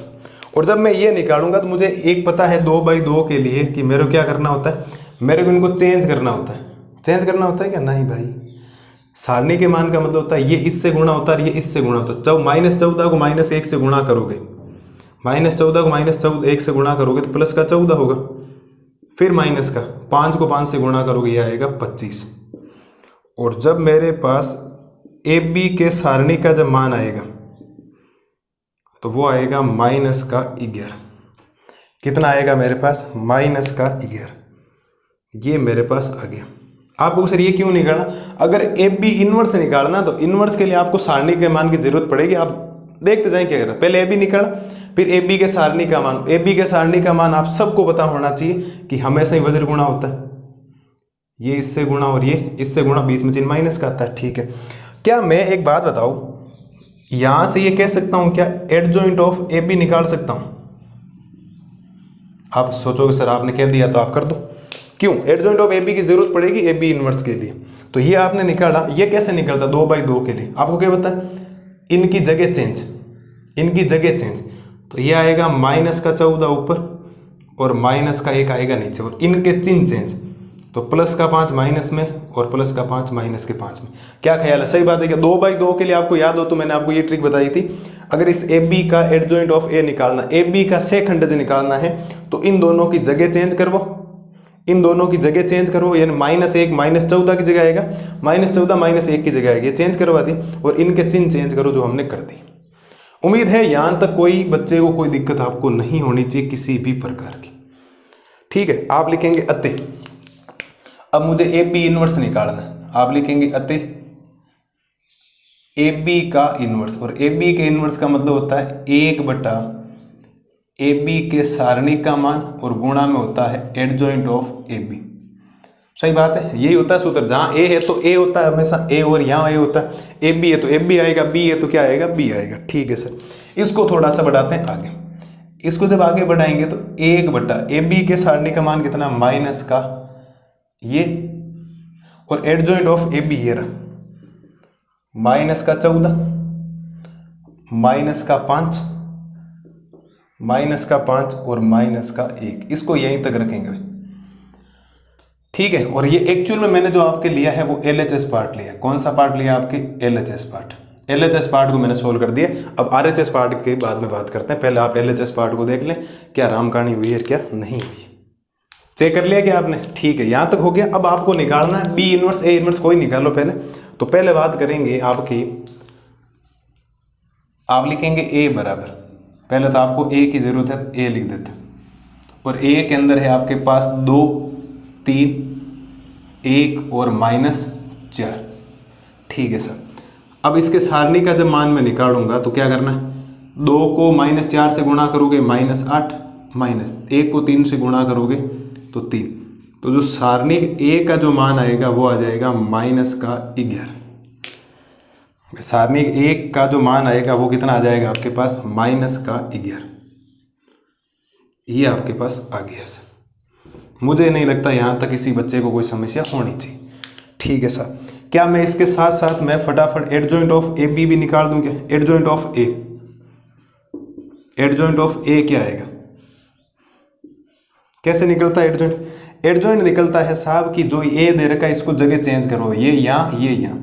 और जब मैं ये निकालूंगा तो मुझे एक पता है 2/2 के लिए कि मेरे को क्या करना होता है, मेरे को इनको चेंज करना होता है। चेंज करना होता है क्या? नहीं भाई, सारणी के मान का मतलब होता है ये इससे गुणा होता है, ये इससे गुणा होता है। जब -14 को -1 से गुणा करोगे, -14 को -1 से गुणा करोगे तो +14 होगा, फिर माइनस का 5 को 5 से गुणा करोगे ये आएगा 25। और जब मेरे पास ए बी के सारणी का जब मान आएगा तो वो आएगा -11। कितना आएगा मेरे पास? -11। ये मेरे पास आ गया। आपको सर ये क्यों निकालना? अगर ए बी इनवर्स निकालना तो इनवर्स के लिए आपको सारणी के मान की जरूरत पड़ेगी। आप देखते जाएं क्या कर रहा है, पहले ए बी निकाला, फिर ए बी के सारणी का मान। ए बी के सारणी का मान आप सबको पता होना चाहिए कि हमेशा ही वज्र गुणा होता है, ये इससे गुणा और ये इससे गुणा, बीच में चिन्ह माइनस का आता है। ठीक है, क्या मैं एक बात बताऊं, यहां से ये कह सकता हूं क्या एडजॉइंट ऑफ ए बी निकाल सकता हूं? आप सोचोगे सर आपने कह दिया तो आप कर दो। क्यों? एडजॉइंट ऑफ ए बी की जरूरत पड़ेगी ए बी इनवर्स के लिए। तो ये आपने निकाला, ये कैसे निकलता 2/2 के लिए? आपको क्या पता है? इनकी जगह चेंज, इनकी जगह चेंज। तो ये आएगा -14 ऊपर और -1 आएगा नीचे, और इनके चिन्ह चेंज। तो +5 माइनस में और +5 -5 में। क्या ख्याल है, सही बात है क्या? 2/2 के लिए आपको याद हो तो मैंने आपको ये ट्रिक बताई थी। अगर इस ए बी का एडजॉइंट ऑफ ए निकालना, ए बी का सेकंडज निकालना है तो इन दोनों की जगह चेंज करवो, इन दोनों की जगह चेंज करो, यानी -1 -14 की जगह आएगा, -14 -1 की जगह आएगी, चेंज करवा दी, और इनके चिन्ह चेंज करो जो हमने कर दी। उम्मीद है यहाँ तक कोई बच्चे को कोई दिक्कत आपको नहीं होनी चाहिए किसी भी प्रकार की। ठीक है, आप लिखेंगे अतः। अब मुझे ए बी इनवर्स निकालना है, आप लिखेंगे अतः ए बी का इनवर्स, और ए बी के इनवर्स का मतलब होता है 1 ए बी के सारणिक का मान और गुणा में होता है एडजॉइंट ऑफ ए बी। सही बात है, यही होता है सूत्र। जहां ए है तो ए होता है हमेशा ए, और यहाँ ए होता है, ए बी है तो ए बी आएगा, बी है तो क्या आएगा, बी आएगा। ठीक है सर, इसको थोड़ा सा बढ़ाते हैं आगे। इसको जब आगे बढ़ाएंगे तो 1 ए बी के सारणी का मान कितना, माइनस का ये, और एडजॉइंट ऑफ ए बी ये रहा, -14 -5 -5 और -1, इसको यहीं तक रखेंगे। ठीक है, और ये एक्चुअल में मैंने जो आपके लिया है वो LHS पार्ट लिया है। कौन सा पार्ट लिया आपके? LHS part. LHS पार्ट को मैंने सोल्व कर दिया। अब RHS पार्ट के बाद में बात करते हैं, पहले आप LHS पार्ट को देख लें, क्या राम कहानी हुई है क्या नहीं हुई। चेक कर लिया क्या आपने? ठीक है, यहाँ तक हो गया। अब आपको निकालना है बी इनवर्स ए इनवर्स, कोई निकालो पहले। तो पहले बात करेंगे आपकी, आप लिखेंगे ए बराबर, पहले तो आपको ए की जरूरत है तो ए लिख देते हैं, और ए के अंदर है आपके पास 2 3 1 और -4। ठीक है सर, अब इसके सारणी का जब मान मैं निकालूंगा तो क्या करना है, 2 को -4 से गुणा करोगे -8, -1 को 3 से गुणा करोगे तो 3, तो जो सारणी ए का जो मान आएगा वो आ जाएगा -11। सारणी ए का जो मान आएगा वो कितना आ जाएगा आपके पास, -11। ये आपके पास आ गया सर। मुझे नहीं लगता यहाँ तक किसी बच्चे को कोई समस्या होनी चाहिए। ठीक है सर, क्या मैं इसके साथ साथ मैं फटाफट एडजॉइंट ऑफ ए बी भी निकाल दूं क्या? Adjoint of A, adjoint of A क्या आएगा, कैसे निकलता है एडजॉइंट? एडजॉइंट निकलता है साहब कि जो ए दे रखा है इसको जगह चेंज करो, ये यहाँ ये यहाँ,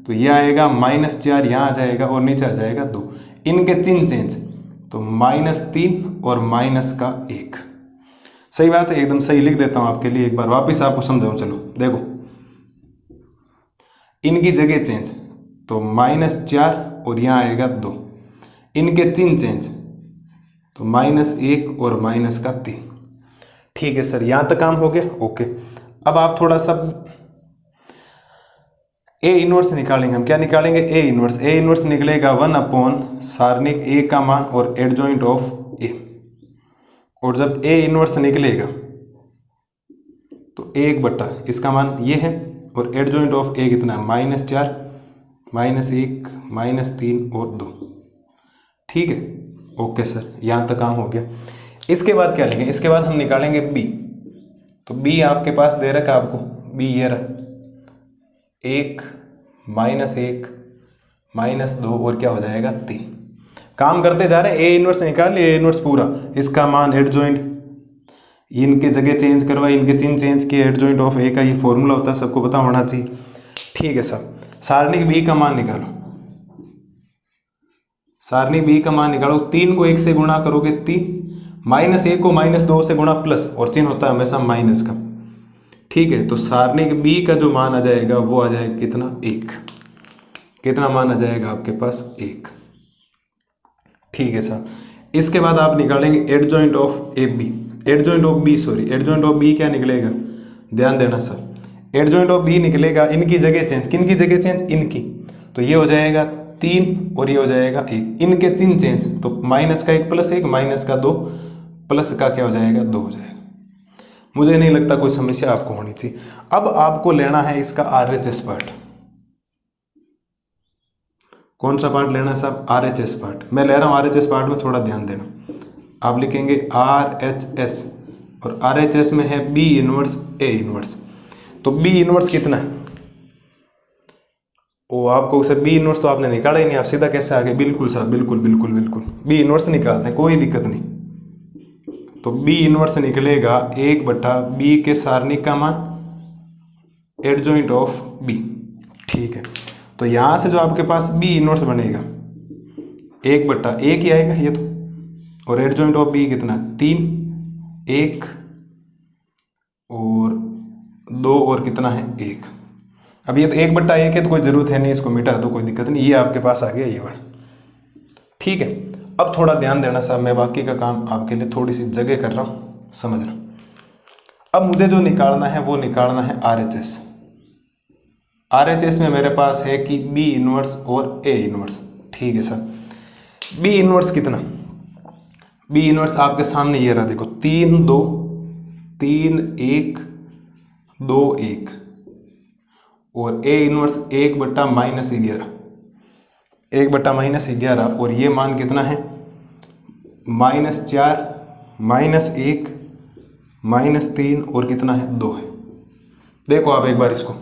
तो ये आएगा -4 यहाँ आ जाएगा और नीचे आ जाएगा 2, इनके चिन्ह चेंज, तो -3 और -1। सही बात है, एकदम सही लिख देता हूँ आपके लिए, एक बार वापस आपको समझाऊँ। चलो देखो, इनकी जगह चेंज, तो -4 और यहाँ आएगा 2, इनके चिन्ह चेंज, तो -1 और -3। ठीक है सर, यहाँ तक काम हो गया। ओके, अब आप थोड़ा सा ए इनवर्स निकालेंगे। हम क्या निकालेंगे? A inverse. ए इनवर्स निकलेगा 1 सारणिक ए का मान और एडजॉइंट ऑफ ए, और जब ए इनवर्स निकलेगा तो 1 इसका मान ये है, और एडजॉइंट ऑफ ए कितना है, -4 -1 -3 और 2। ठीक है, ओके सर, यहाँ तक काम हो गया। इसके बाद क्या लेंगे? इसके बाद हम निकालेंगे बी। तो बी आपके पास दे रखा आपको, बी ये रहा, 1 -1 -2 और क्या हो जाएगा 3। काम करते जा रहे हैं, ए इनवर्स निकाल लिए, ए इनवर्स पूरा, इसका मान एडजॉइंट, इनके जगह चेंज करवाए, इनके चिन्ह चेंज किए, एडजॉइंट ऑफ ए का ये फॉर्मूला होता है, सबको पता होना चाहिए। ठीक है सर, सारणिक बी का मान निकालो, सारणिक बी का मान निकालो। 3 को 1 से गुणा करोगे 3, -1 को -2 से गुणा प्लस, और चिन्ह होता है हमेशा माइनस का। ठीक है, तो सारणिक बी का जो मान आ जाएगा वो आ जाएगा कितना, 1। कितना मान आ जाएगा आपके पास, 1। ठीक है सर, इसके बाद आप निकालेंगे adjoint of A B, adjoint of B, sorry adjoint of B क्या निकलेगा, ध्यान देना सर, एडजॉइंट ऑफ बी निकलेगा, इनकी जगह चेंज, किन की जगह चेंज, इनकी, तो ये हो जाएगा 3 और ये हो जाएगा 1, इनके चिन्ह चेंज, तो -1 + 1 -2 प्लस का क्या हो जाएगा, 2 हो जाएगा। मुझे नहीं लगता कोई समस्या आपको होनी चाहिए। अब आपको लेना है इसका RHS पार्ट। कौन सा पार्ट लेना है साहब? RHS part. मैं ले रहा हूँ RHS पार्ट में, थोड़ा ध्यान देना। आप लिखेंगे RHS और RHS में है B इनवर्स A इनवर्स। तो B इनवर्स कितना है? वो आपको सर B इनवर्स तो आपने निकाला ही नहीं, आप सीधा कैसे आ गए? बिल्कुल साहब, बिल्कुल बिल्कुल बिल्कुल B इनवर्स निकालते हैं, कोई दिक्कत नहीं। तो B इनवर्स निकलेगा 1/B के सारणिक का मान एडजॉइंट ऑफ B। ठीक है, तो यहाँ से जो आपके पास B इनवर्स बनेगा 1/1 ही आएगा ये तो, और एडजॉइंट ऑफ B कितना? 3, 1 और 2 और कितना है? 1। अब ये तो 1/1 है तो कोई ज़रूरत है नहीं, इसको मिटा दो, कोई दिक्कत नहीं, ये आपके पास आ गया ये वर्ड। ठीक है, अब थोड़ा ध्यान देना साहब, मैं बाकी का काम आपके लिए थोड़ी सी जगह कर रहा हूँ, समझना। अब मुझे जो निकालना है वो निकालना है RHS। RHS में मेरे पास है कि B इनवर्स और A इनवर्स। ठीक है सर, B इनवर्स कितना? B इनवर्स आपके सामने ये रहा, देखो 3 2 3 1 2 1 और A इनवर्स 1/-11 1/-11 और ये मान कितना है? -4 -1 -3 और कितना है? 2 है। देखो आप एक बार इसको,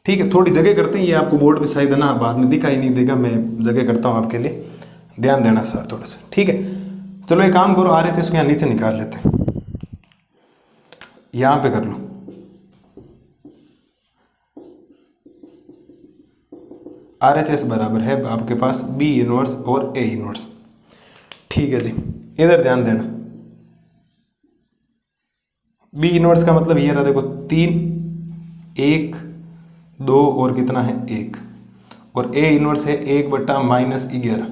ठीक है, थोड़ी जगह करते हैं, ये आपको बोर्ड पे शायद है ना बाद में दिखाई नहीं देगा, मैं जगह करता हूँ आपके लिए, ध्यान देना सर थोड़ा सा। ठीक है, चलो एक काम करो, RHS को यहाँ नीचे निकाल लेते हैं, यहाँ पे कर लो। RHS बराबर है आपके पास B इनवर्स और A इनवर्स। ठीक है जी, इधर ध्यान देना, B इनवर्स का मतलब ये रहा, देखो 3 1 2 और कितना है? 1 और A इनवर्स है 1/-11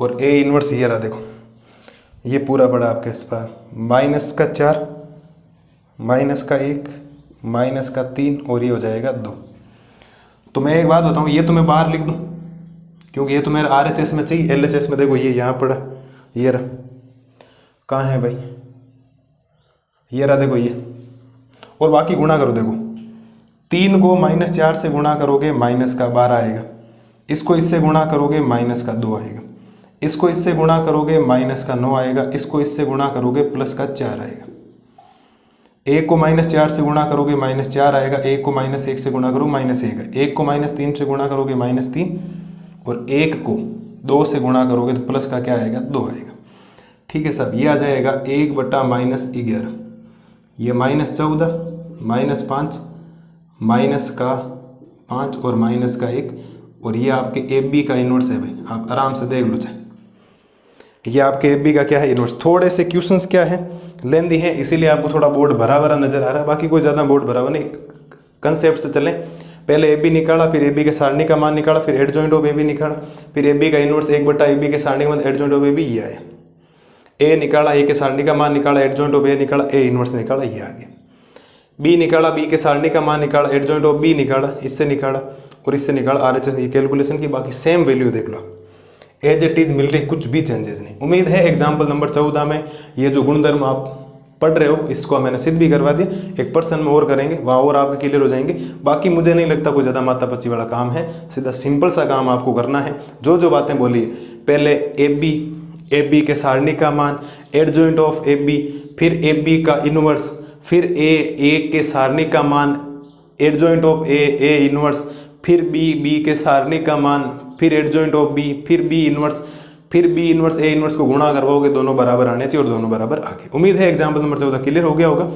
और A इनवर्स ये रहा, देखो ये पूरा पड़ा आपके पास -4 -1 -3 और ये हो जाएगा 2। तो मैं एक बात बताऊँ, ये तो मैं बाहर लिख दूँ क्योंकि ये तो मेरा RHS में चाहिए। LHS में देखो ये यहाँ पड़ा, ये रहा, कहाँ है भाई? ये रहा, देखो ये, और बाकी गुणा करो, देखो 3 को -4 से गुणा करोगे -12 आएगा, इसको इससे गुणा करोगे -2 आएगा, इसको इससे गुणा करोगे -9 आएगा, इसको इससे गुणा करोगे +4 आएगा। 1 को -4 से गुणा करोगे -4 आएगा, 1 को -1 से गुणा करोगे -1, 1 को -3 से गुणा करोगे -3 और 1 को 2 से गुणा करोगे तो प्लस का क्या आएगा? 2 आएगा। ठीक है साहब, ये आ जाएगा 1/-11, ये -14 -5 -5 और -1 और ये आपके AB का इनवर्स है भाई, आप आराम से देख लो चाहे, ये आपके AB का क्या है? इनवर्स। थोड़े से क्वेश्चंस क्या है? लेंदी है, इसीलिए आपको थोड़ा बोर्ड भरा भरा नजर आ रहा है, बाकी कोई ज़्यादा बोर्ड भरा हुआ नहीं। कंसेप्ट से चलें, पहले AB निकाला, फिर AB के सारणी का मान निकाला, फिर एडजॉइंट ऑफ AB निकाला, फिर AB का इनवर्स 1/AB के सारणी का मान एडजॉइंट ऑफ AB ये आया। A निकाला, A के सारणी का मान निकाला, एडजॉइंट ऑफ A निकाला, A इनवर्स निकाला, ये आ गया। B निकाला, B के सारणी का मान निकाला, एडजॉइंट ऑफ B निकाला, इससे निकाला और इससे निकाला RHS। ये कैलकुलेशन की बाकी सेम वैल्यू देख लो, एज इट इज मिल रही, कुछ भी चेंजेस नहीं। उम्मीद है एग्जाम्पल नंबर 14 में ये जो गुणधर्म आप पढ़ रहे हो इसको मैंने सिद्ध भी करवा दिया, 1% में और करेंगे, वहाँ और आपके क्लियर हो जाएंगे। बाकी मुझे नहीं लगता कोई ज़्यादा माथापच्ची वाला काम है, सीधा सिंपल सा काम आपको करना है। जो जो बातें बोली है, पहले AB के सारणी का मान, एडजॉइंट ऑफ AB, फिर AB का इनवर्स, फिर A के सारणी का मान, एडजॉइंट ऑफ A इनवर्स, फिर B के सारणी का मान, फिर एडजॉइंट ऑफ B, फिर B इनवर्स, फिर B इनवर्स A इनवर्स को गुणा करवाओगे, दोनों बराबर आने चाहिए और दोनों बराबर आ गए। उम्मीद है एग्जाम्पल नंबर 14 क्लियर हो गया होगा।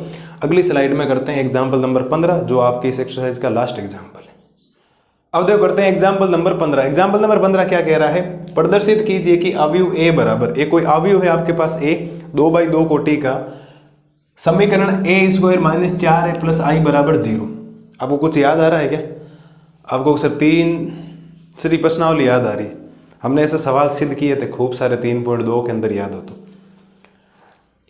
अगली स्लाइड में करते हैं एग्जाम्पल नंबर 15 जो आपके इस एक्सरसाइज का लास्ट एग्जाम्पल है। अब देखो करते हैं एग्जाम्पल नंबर 15। एग्जाम्पल नंबर 15 क्या कह रहा है? प्रदर्शित कीजिए कि अवयव A बराबर, एक कोई अवयव है आपके पास A 2/2 कोटि का, समीकरण A² - 4A + I = 0। आपको कुछ याद आ रहा है क्या? आपको सर 3 प्रश्नावली याद आ रही है? हमने ऐसे सवाल सिद्ध किए थे खूब सारे 3.2 के अंदर, याद हो तो।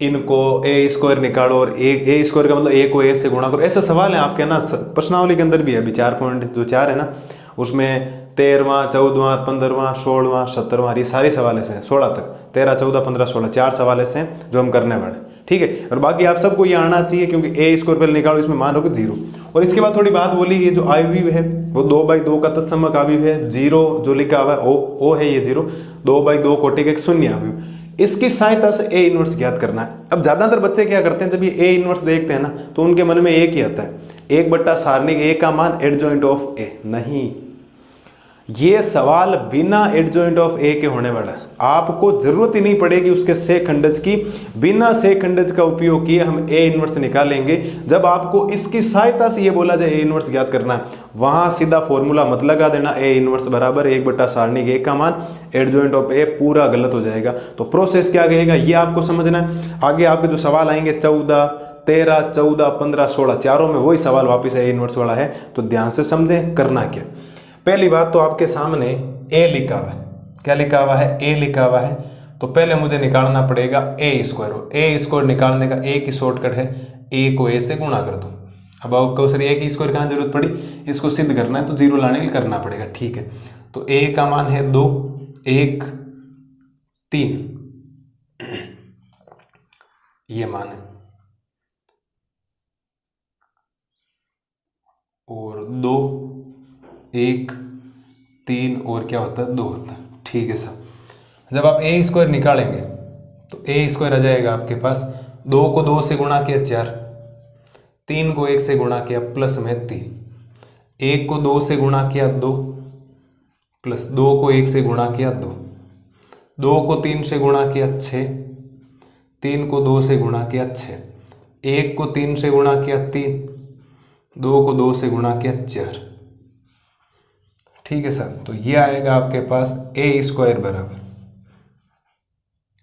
इनको A² निकालो और A² का मतलब A को A से गुणा करो, ऐसा सवाल है आपके ना प्रश्नावली के अंदर भी है। अभी 4.4 है ना, उसमें 13वां 14वां 15वां 16वां 17वां ये सारे सवाल ऐसे हैं 16 तक 13 14 15 16 4 सवाल ऐसे हैं जो हम करने वाले हैं, ठीक है। और बाकी आप सबको ये आना चाहिए क्योंकि ए स्क्वायर पहले निकालो, इसमें मान रखो 0। और इसके बाद थोड़ी बात बोली, ये जो आयु है वो 2/2 का तत्समक आव्यूह है, 0 जो लिखा हुआ है ओ है ये 0, 2/2 कोटि का एक शून्य आव्यूह। इसकी सहायता से ए इनवर्स ज्ञात करना है। अब ज्यादातर बच्चे क्या करते हैं, जब ये ए इनवर्स देखते हैं ना तो उनके मन में एक ही आता है, 1 सारणिक ए का मान एडजॉइंट ऑफ ए। नहीं, ये सवाल बिना एडजॉइंट ऑफ ए के होने वाला है। आपको जरूरत ही नहीं पड़ेगी उसके सेक खंडज की, बिना सेक खंडज का उपयोग किए हम ए इनवर्स निकालेंगे। जब आपको इसकी सहायता से ये बोला जाए ए इनवर्स ज्ञात करना है, वहां सीधा फॉर्मूला मत लगा देना, ए इनवर्स बराबर 1 सारणिक ए का मान एडजॉइंट ऑफ ए, पूरा गलत हो जाएगा। तो प्रोसेस क्या कहेगा ये आपको समझना है। आगे आपके जो सवाल आएंगे 14 13 14 15 16 चारों में वही सवाल वापिस ए इनवर्स वाला है, तो ध्यान से समझें करना क्या। पहली बात तो आपके सामने ए लिखा हुआ है, क्या लिखा हुआ है, ए लिखा हुआ है। तो पहले मुझे निकालना पड़ेगा ए स्क्वायर। ए स्क्वायर निकालने का एक ही शॉर्टकट है, ए को ए से गुणा कर दो। अब आपको सर ए की स्क्वायर कहाँ जरूरत पड़ी, इसको सिद्ध करना है तो 0 लाने के लिए करना पड़ेगा, ठीक है। तो ए का मान है 2 1 3, ये मान है, और 2 1 3 और क्या होता है 2 होता है, ठीक है सर। जब आप ए स्क्वायर निकालेंगे तो ए स्क्वायर आ जाएगा आपके पास, 2 को 2 से गुणा किया 4, 3 को 1 से गुणा किया प्लस में 3, 1 को 2 से गुणा किया 2 प्लस 2 को 1 से गुणा किया 2, 2 को 3 से गुणा किया 6, 3 को 2 से गुणा किया 6, 1 को 3 से गुणा किया 3, 2 को 2 से गुणा किया 4, ठीक है सर। तो ये आएगा आपके पास ए स्क्वायर बराबर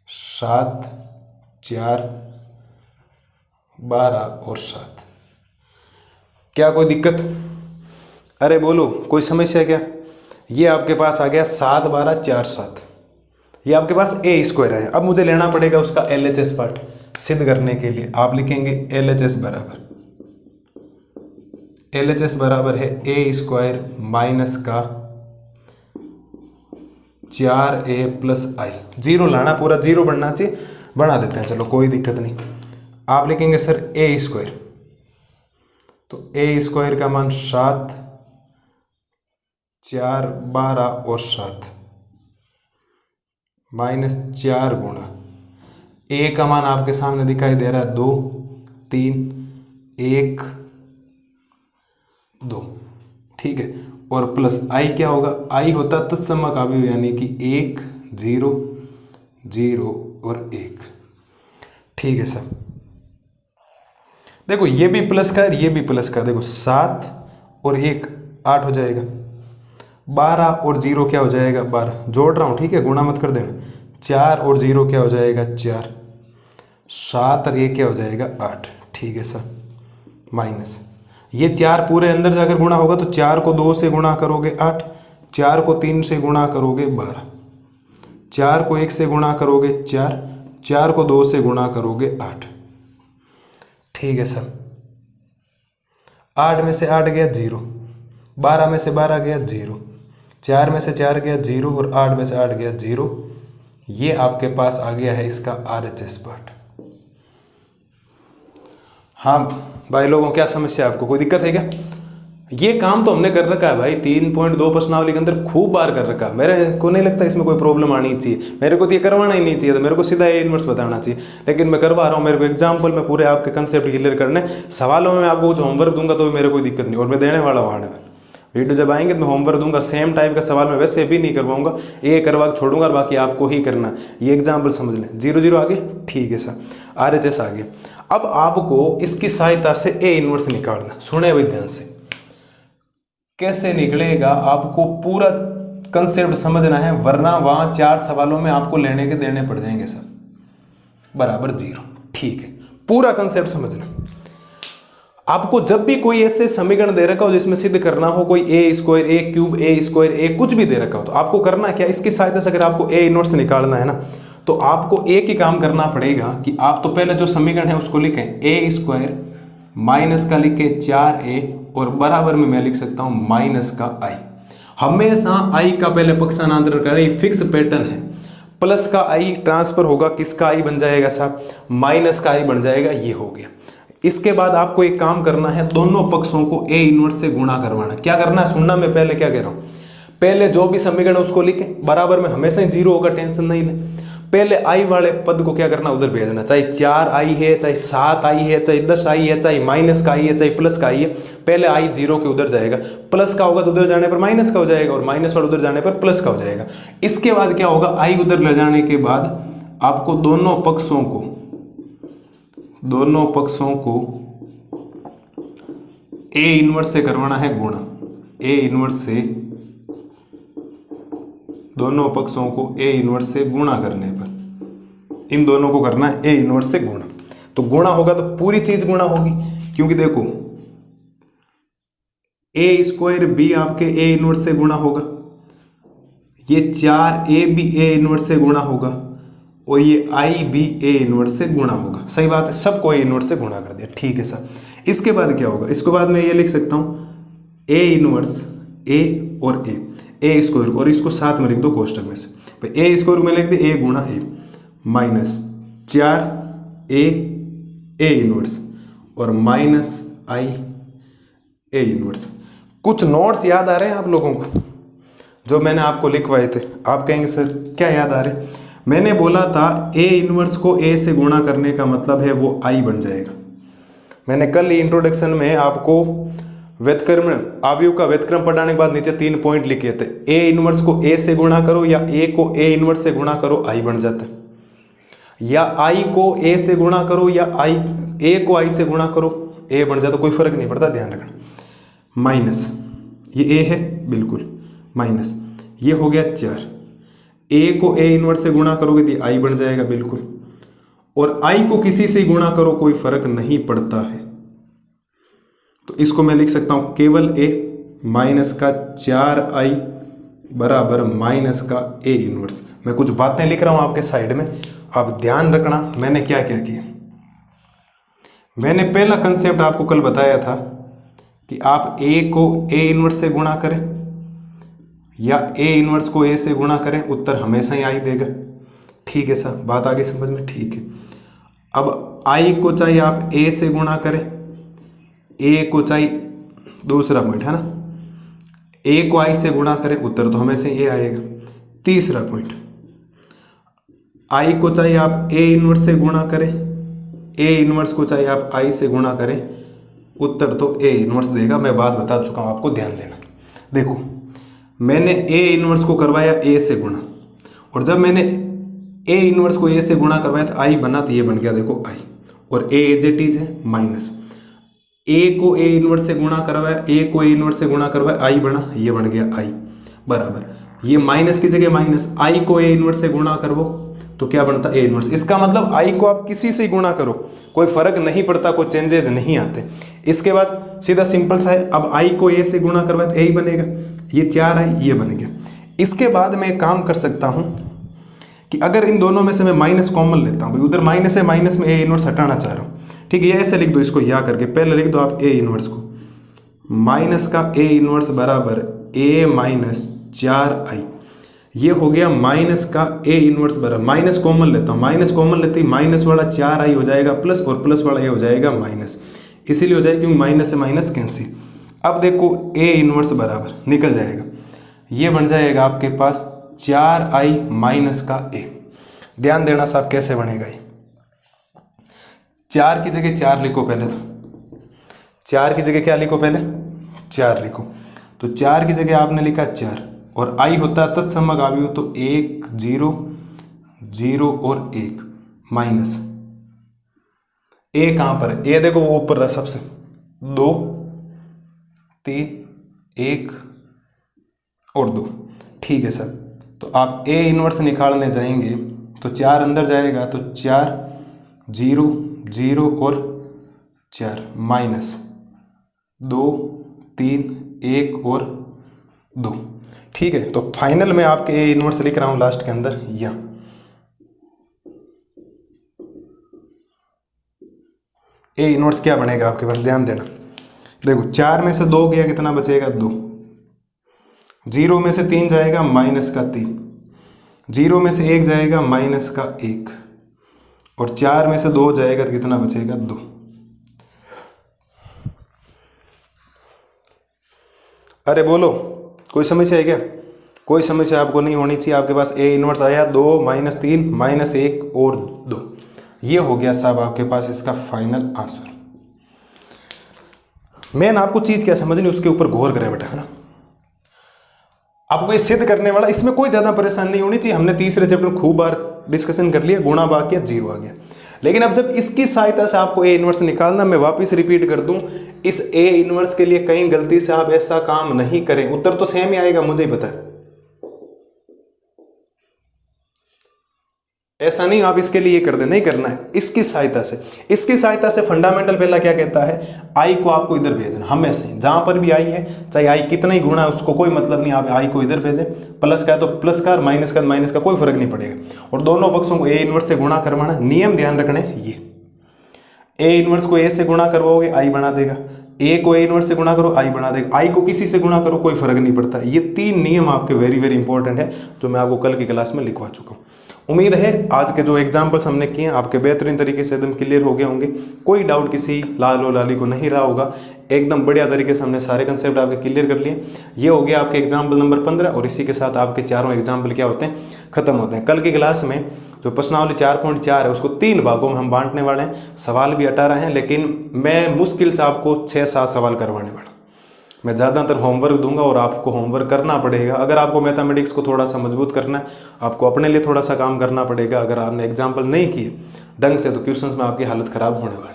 7 4 12 और 7। क्या कोई दिक्कत, अरे बोलो कोई समस्या क्या। ये आपके पास आ गया 7 12 4 7, ये आपके पास ए स्क्वायर है। अब मुझे लेना पड़ेगा उसका LHS पार्ट सिद्ध करने के लिए। आप लिखेंगे LHS बराबर है ए स्क्वायर माइनस का 4a प्लस आई, 0 लाना, पूरा 0 बनना चाहिए, बना देते हैं, चलो कोई दिक्कत नहीं। आप लिखेंगे सर ए स्क्वायर, तो ए स्क्वायर का मान 7 4 12 और 7 माइनस 4 गुणा ए का मान आपके सामने दिखाई दे रहा है 2 3 1 2, ठीक है, और प्लस आई क्या होगा, आई होता तत्समक आव्यूह यानी कि 1 0 0 और 1, ठीक है सर। देखो ये भी प्लस का है, ये भी प्लस का, देखो 7 और 1 8 हो जाएगा, 12 और 0 क्या हो जाएगा 12, जोड़ रहा हूँ, ठीक है, गुणा मत कर देना, 4 और 0 क्या हो जाएगा 4, 7 और 1 क्या हो जाएगा 8, ठीक है सर, माइनस ये 4 पूरे अंदर जाकर गुणा होगा तो 4 को 2 से गुणा करोगे 8, 4 को 3 से गुणा करोगे 12, 4 को 1 से गुणा करोगे 4, 4 को 2 से गुणा करोगे 8, ठीक है सर। 8 में से 8 गया 0, 12 में से 12 गया 0, 4 में से 4 गया 0 और 8 में से 8 गया 0। ये आपके पास आ गया है इसका RHS पार्ट। हाँ भाई लोगों, क्या समस्या है आपको, कोई दिक्कत है क्या। ये काम तो हमने कर रखा है भाई, 3.2 प्रश्नावली के अंदर खूब बार कर रखा है, मेरे को नहीं लगता इसमें कोई प्रॉब्लम आनी चाहिए, मेरे को तो ये करवाना ही नहीं चाहिए था, मेरे को सीधा ए इनवर्स बताना चाहिए, लेकिन मैं करवा रहा हूँ। मेरे को एग्जाम्पल में पूरे आपके कंसेप्ट क्लियर करने, सवालों में मैं आपको कुछ होमवर्क दूंगा तो भी मेरे कोई दिक्कत नहीं, और मैं देने वाला हूँ आने वाला वीडियो जब आएंगे तो मैं होमवर्क दूंगा, सेम टाइप का सवाल मैं वैसे भी नहीं करवाऊंगा, ये करवा के छोड़ूंगा और बाकी आपको ही करना। ये एग्जाम्पल समझ लें, 0 0 आगे, ठीक है सर, RHS आगे। अब आपको इसकी सहायता से ए इनवर्स निकालना, सुने हुए ध्यान से, कैसे निकलेगा आपको पूरा कंसेप्ट समझना है, वरना वहां 4 सवालों में आपको लेने के देने पड़ जाएंगे सर, बराबर 0, ठीक है, पूरा कंसेप्ट समझना। आपको जब भी कोई ऐसे समीकरण दे रखा हो जिसमें सिद्ध करना हो, कोई ए स्क्वायर ए क्यूब ए स्क्वायर ए कुछ भी दे रखा हो, तो आपको करना क्या, इसकी सहायता से अगर आपको ए इनवर्स निकालना है ना, तो आपको एक ही काम करना पड़ेगा कि आप तो पहले जो समीकरण है उसको लिखें, ए स्क्वायर माइनस का लिखे 4a और बराबर में मैं लिख सकता हूं माइनस का आई। हमेशा आई का पहले पक्ष स्थानांतरण करें, ये फिक्स पैटर्न है। प्लस का आई ट्रांसफर होगा, किसका आई बन जाएगा साहब, माइनस का आई बन जाएगा, ये हो गया। इसके बाद आपको एक काम करना है, दोनों पक्षों को ए इनवर्स से गुणा करवाना। क्या करना है सुनना, मैं पहले क्या कह रहा हूं, पहले जो भी समीकरण उसको लिखे बराबर में, हमेशा ही जीरो होगा, टेंशन नहीं ले। पहले आई वाले पद को क्या करना, उधर भेजना, चाहे 4 आई है, चाहे 7 आई है, चाहे 10 आई है, चाहे माइनस का आई है, चाहे प्लस का आई है, पहले आई जीरो के उधर जाएगा, प्लस का होगा तो उधर जाने पर माइनस का हो जाएगा, और माइनस वाला उधर जाने पर प्लस का हो जाएगा। इसके बाद क्या होगा, आई उधर ले जाने के बाद आपको दोनों पक्षों को ए इनवर्स से करवाना है गुणा। ए इनवर्स से दोनों पक्षों को ए इनवर्स से गुणा करने पर, इन दोनों को करना है ए इनवर्स से गुणा। तो गुणा होगा तो पूरी चीज गुणा होगी, क्योंकि देखो ए स्क्वायर बी आपके ए इनवर्स से गुणा होगा, ये 4a भी ए इनवर्स से गुणा होगा, और ये आई भी ए इनवर्स से गुणा होगा। सही बात है, सबको ए इनवर्स से गुणा कर दिया, ठीक है सर। इसके बाद क्या होगा, इसके बाद मैं ये लिख सकता हूं ए इनवर्स ए और ए स्क्वायर, और इसको साथ में लिख दो कोष्टक में से, ए स्क्वायर में लिख दे ए गुणा ए माइनस 4a ए इनवर्स और माइनस आई ए इनवर्स। कुछ नोट्स याद आ रहे हैं आप लोगों को जो मैंने आपको लिखवाए थे? आप कहेंगे सर क्या याद आ रहे हैं? मैंने बोला था ए इनवर्स को ए से गुणा करने का मतलब है वो आई बन जाएगा। मैंने कल ही इंट्रोडक्शन में आपको व्युत्क्रम अवयव का व्युत्क्रम पढ़ाने के बाद नीचे 3 पॉइंट लिखे थे। ए इनवर्स को ए से गुणा करो या ए को ए इनवर्स से गुणा करो, आई बन जाता है, या आई को ए से गुणा करो या आई ए को आई से गुणा करो, ए बन जाता, कोई फर्क नहीं पड़ता, ध्यान रखना। माइनस ये ए है बिल्कुल, माइनस ये हो गया 4, ए को ए इनवर्स से गुणा करोगे तो आई बन जाएगा बिल्कुल, और आई को किसी से गुणा करो कोई फर्क नहीं पड़ता है। तो इसको मैं लिख सकता हूं केवल ए माइनस का 4i बराबर माइनस का ए इनवर्स। मैं कुछ बातें लिख रहा हूं आपके साइड में, आप ध्यान रखना मैंने क्या क्या किया। मैंने पहला कंसेप्ट आपको कल बताया था कि आप ए को ए इनवर्स से गुणा करें या ए इनवर्स को ए से गुणा करें, उत्तर हमेशा ही आई देगा। ठीक है सर, बात आगे समझ में? ठीक है। अब आई को चाहिए आप ए से गुणा करें, ए को चाहिए, दूसरा पॉइंट है ना, ए को आई से गुणा करें, उत्तर तो हमेशा ए आएगा। तीसरा पॉइंट, आई को चाहिए आप ए इनवर्स से गुणा करें, ए इनवर्स को चाहिए आप आई से गुणा करें, उत्तर तो ए इनवर्स देगा। मैं बात बता चुका हूं आपको, ध्यान देना। देखो मैंने ए इनवर्स को करवाया ए से गुणा, और जब मैंने ए इनवर्स को ए से गुणा करवाया तो आई बना, तो ये बन गया देखो आई, और ए एज इट इज है माइनस। ए को ए इनवर्स से गुणा करवाया, ए को ए इनवर्स से गुणा करवाया, आई बना, ये बन गया आई बराबर, ये माइनस की जगह माइनस, आई को ए इनवर्स से गुणा करो तो क्या बनता ए इनवर्स। इसका मतलब आई को आप किसी से गुणा करो कोई फर्क नहीं पड़ता, कोई चेंजेस नहीं आते। इसके बाद सीधा सिंपल सा है, अब आई को ए से गुणा करवाए तो ए ही बनेगा, ये 4 आई ये बन गया। इसके बाद मैं एक काम कर सकता हूं कि अगर इन दोनों में से मैं माइनस कॉमन लेता हूं, भाई उधर माइनस है, माइनस में ए इनवर्स हटाना चाह रहा हूं, ठीक है, ये ऐसे लिख दो इसको या करके, पहले लिख दो आप ए इनवर्स को, माइनस का ए इनवर्स बराबर ए माइनस 4i, ये हो गया माइनस का ए इनवर्स बराबर, माइनस कॉमन लेता हूँ, माइनस कॉमन लेते ही माइनस वाला 4i हो जाएगा प्लस, और प्लस वाला ए हो जाएगा माइनस, इसीलिए हो जाएगा क्योंकि माइनस से माइनस कैंसिल। अब देखो ए इनवर्स बराबर निकल जाएगा, ये बन जाएगा आपके पास 4i माइनस का ए। ध्यान देना साहब कैसे बनेगा ये, 4 की जगह 4 लिखो पहले, तो 4 की जगह क्या लिखो पहले 4 लिखो, तो 4 की जगह आपने लिखा 4, और आई होता है तत्समक अवयव, तो 1 0 0 और 1 माइनस ए कहाँ पर है, ए देखो वो ऊपर रहा सबसे, 2 3 1 और 2, ठीक है सर। तो आप ए इनवर्स निकालने जाएंगे तो 4 अंदर जाएगा, तो 4 0 0 और 4 माइनस 2 3 1 और 2, ठीक है। तो फाइनल में आपके ए इनवर्स लिख रहा हूं लास्ट के अंदर, या ए इनवर्स क्या बनेगा आपके पास, ध्यान देना। देखो 4 में से 2 गया, कितना बचेगा 2, 0 में से 3 जाएगा माइनस का 3, 0 में से 1 जाएगा माइनस का 1, और 4 में से 2 जाएगा तो कितना बचेगा 2। अरे बोलो, कोई समस्या है क्या? कोई समस्या आपको नहीं होनी चाहिए। आपके पास ए इनवर्स आया 2 माइनस 3 माइनस 1 और 2, ये हो गया साहब आपके पास इसका फाइनल आंसर। मेन आपको चीज क्या समझनी, उसके ऊपर गौर करें बेटा, है ना। आपको ये सिद्ध करने वाला, इसमें कोई ज्यादा परेशानी नहीं होनी चाहिए। हमने तीसरे चैप्टर खूब बार डिस्कशन कर लिया, गुणा भाग किया, 0 आ गया। लेकिन अब जब इसकी सहायता से आपको ए इनवर्स निकालना, मैं वापस रिपीट कर दूं, इस ए इनवर्स के लिए कहीं गलती से आप ऐसा काम नहीं करें, उत्तर तो सेम ही आएगा, मुझे ही पता है। ऐसा नहीं आप इसके लिए ये कर दे, नहीं करना है। इसकी सहायता से फंडामेंटल पहला क्या कहता है, आई को आपको इधर भेजना हमेशा ही, जहां पर भी आई है, चाहे आई कितना ही गुणा है उसको कोई मतलब नहीं, आप आई को इधर भेजें। प्लस का है तो प्लस का, माइनस का माइनस का, कोई फर्क नहीं पड़ेगा। और दोनों पक्षों को ए इनवर्स से गुणा करवाना, नियम ध्यान रखने ये, ए इनवर्स को ए से गुणा करवाओगे आई बना देगा, ए को ए इनवर्स से गुणा करो आई बना देगा, आई को किसी से गुणा करो कोई फर्क नहीं पड़ता। ये 3 नियम आपके वेरी वेरी इंपॉर्टेंट है, जो मैं आपको कल की क्लास में लिखवा चुका हूँ। उम्मीद है आज के जो एग्जाम्पल्स हमने किए आपके बेहतरीन तरीके से एकदम क्लियर हो गए होंगे, कोई डाउट किसी लाल और लाली को नहीं रहा होगा। एकदम बढ़िया तरीके से हमने सारे कंसेप्ट आपके क्लियर कर लिए। ये हो गया आपके एग्जाम्पल नंबर 15, और इसी के साथ आपके चारों एग्जाम्पल क्या होते हैं, खत्म होते हैं। कल की क्लास में जो प्रश्नावली 4.4 है उसको 3 भागों में हम बांटने वाले हैं। सवाल भी 18 हैं, लेकिन मैं मुश्किल से आपको 6-7 सवाल करवाने वाला। मैं ज़्यादातर होमवर्क दूंगा और आपको होमवर्क करना पड़ेगा। अगर आपको मैथमेटिक्स को थोड़ा सा मजबूत करना है, आपको अपने लिए थोड़ा सा काम करना पड़ेगा। अगर आपने एग्जाम्पल नहीं किए ढंग से तो क्वेश्चंस में आपकी हालत ख़राब होने वाली।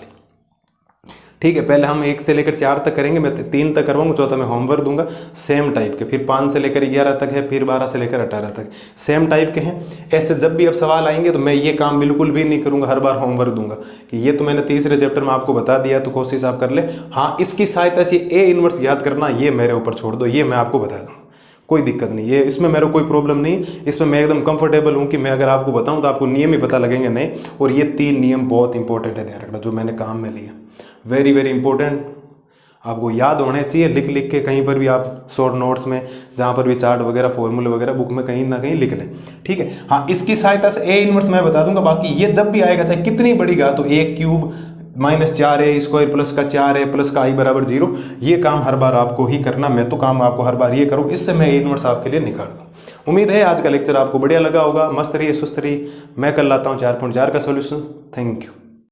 ठीक है, पहले हम 1 से लेकर 4 तक करेंगे, मैं 3 तक करवाऊंगा, चौथा मैं होमवर्क दूंगा सेम टाइप के। फिर 5 से लेकर 11 तक है, फिर 12 से लेकर 18 तक सेम टाइप के हैं। ऐसे जब भी अब सवाल आएंगे तो मैं ये काम बिल्कुल भी नहीं करूंगा, हर बार होमवर्क दूंगा कि ये तो मैंने तीसरे चैप्टर में आपको बता दिया, तो कोशिश आप कर ले। हाँ, इसकी सहायता से ए इनवर्स याद करना ये मेरे ऊपर छोड़ दो, ये मैं आपको बता दूँ, कोई दिक्कत नहीं, ये इसमें मेरे कोई प्रॉब्लम नहीं। इसमें मैं एकदम कंफर्टेबल हूँ कि मैं अगर आपको बताऊँ तो आपको नियम ही पता लगेंगे नहीं। और ये 3 नियम बहुत इंपॉर्टेंट है, ध्यान रखना, जो मैंने काम में लिया, वेरी वेरी इंपॉर्टेंट, आपको याद होने चाहिए। लिख लिख के कहीं पर भी आप शॉर्ट नोट्स में, जहाँ पर भी चार्ट वगैरह फॉर्मूले वगैरह बुक में कहीं ना कहीं लिख लें। ठीक है, हाँ, इसकी सहायता से ए इनवर्स मैं बता दूंगा। बाकी ये जब भी आएगा, चाहे कितनी बड़ी घात तो 1 cube minus 4a square plus का 4a प्लस का i बराबर 0, ये काम हर बार आपको ही करना। मैं तो काम आपको हर बार ये करूँ, इससे मैं ए इनवर्स आपके लिए निकाल दूँ। उम्मीद है आज का लेक्चर आपको बढ़िया लगा होगा। मस्त रहिए, स्वस्थ रहिए। मैं कल लाता हूँ 4.4 का सोल्यूशन। Thank you.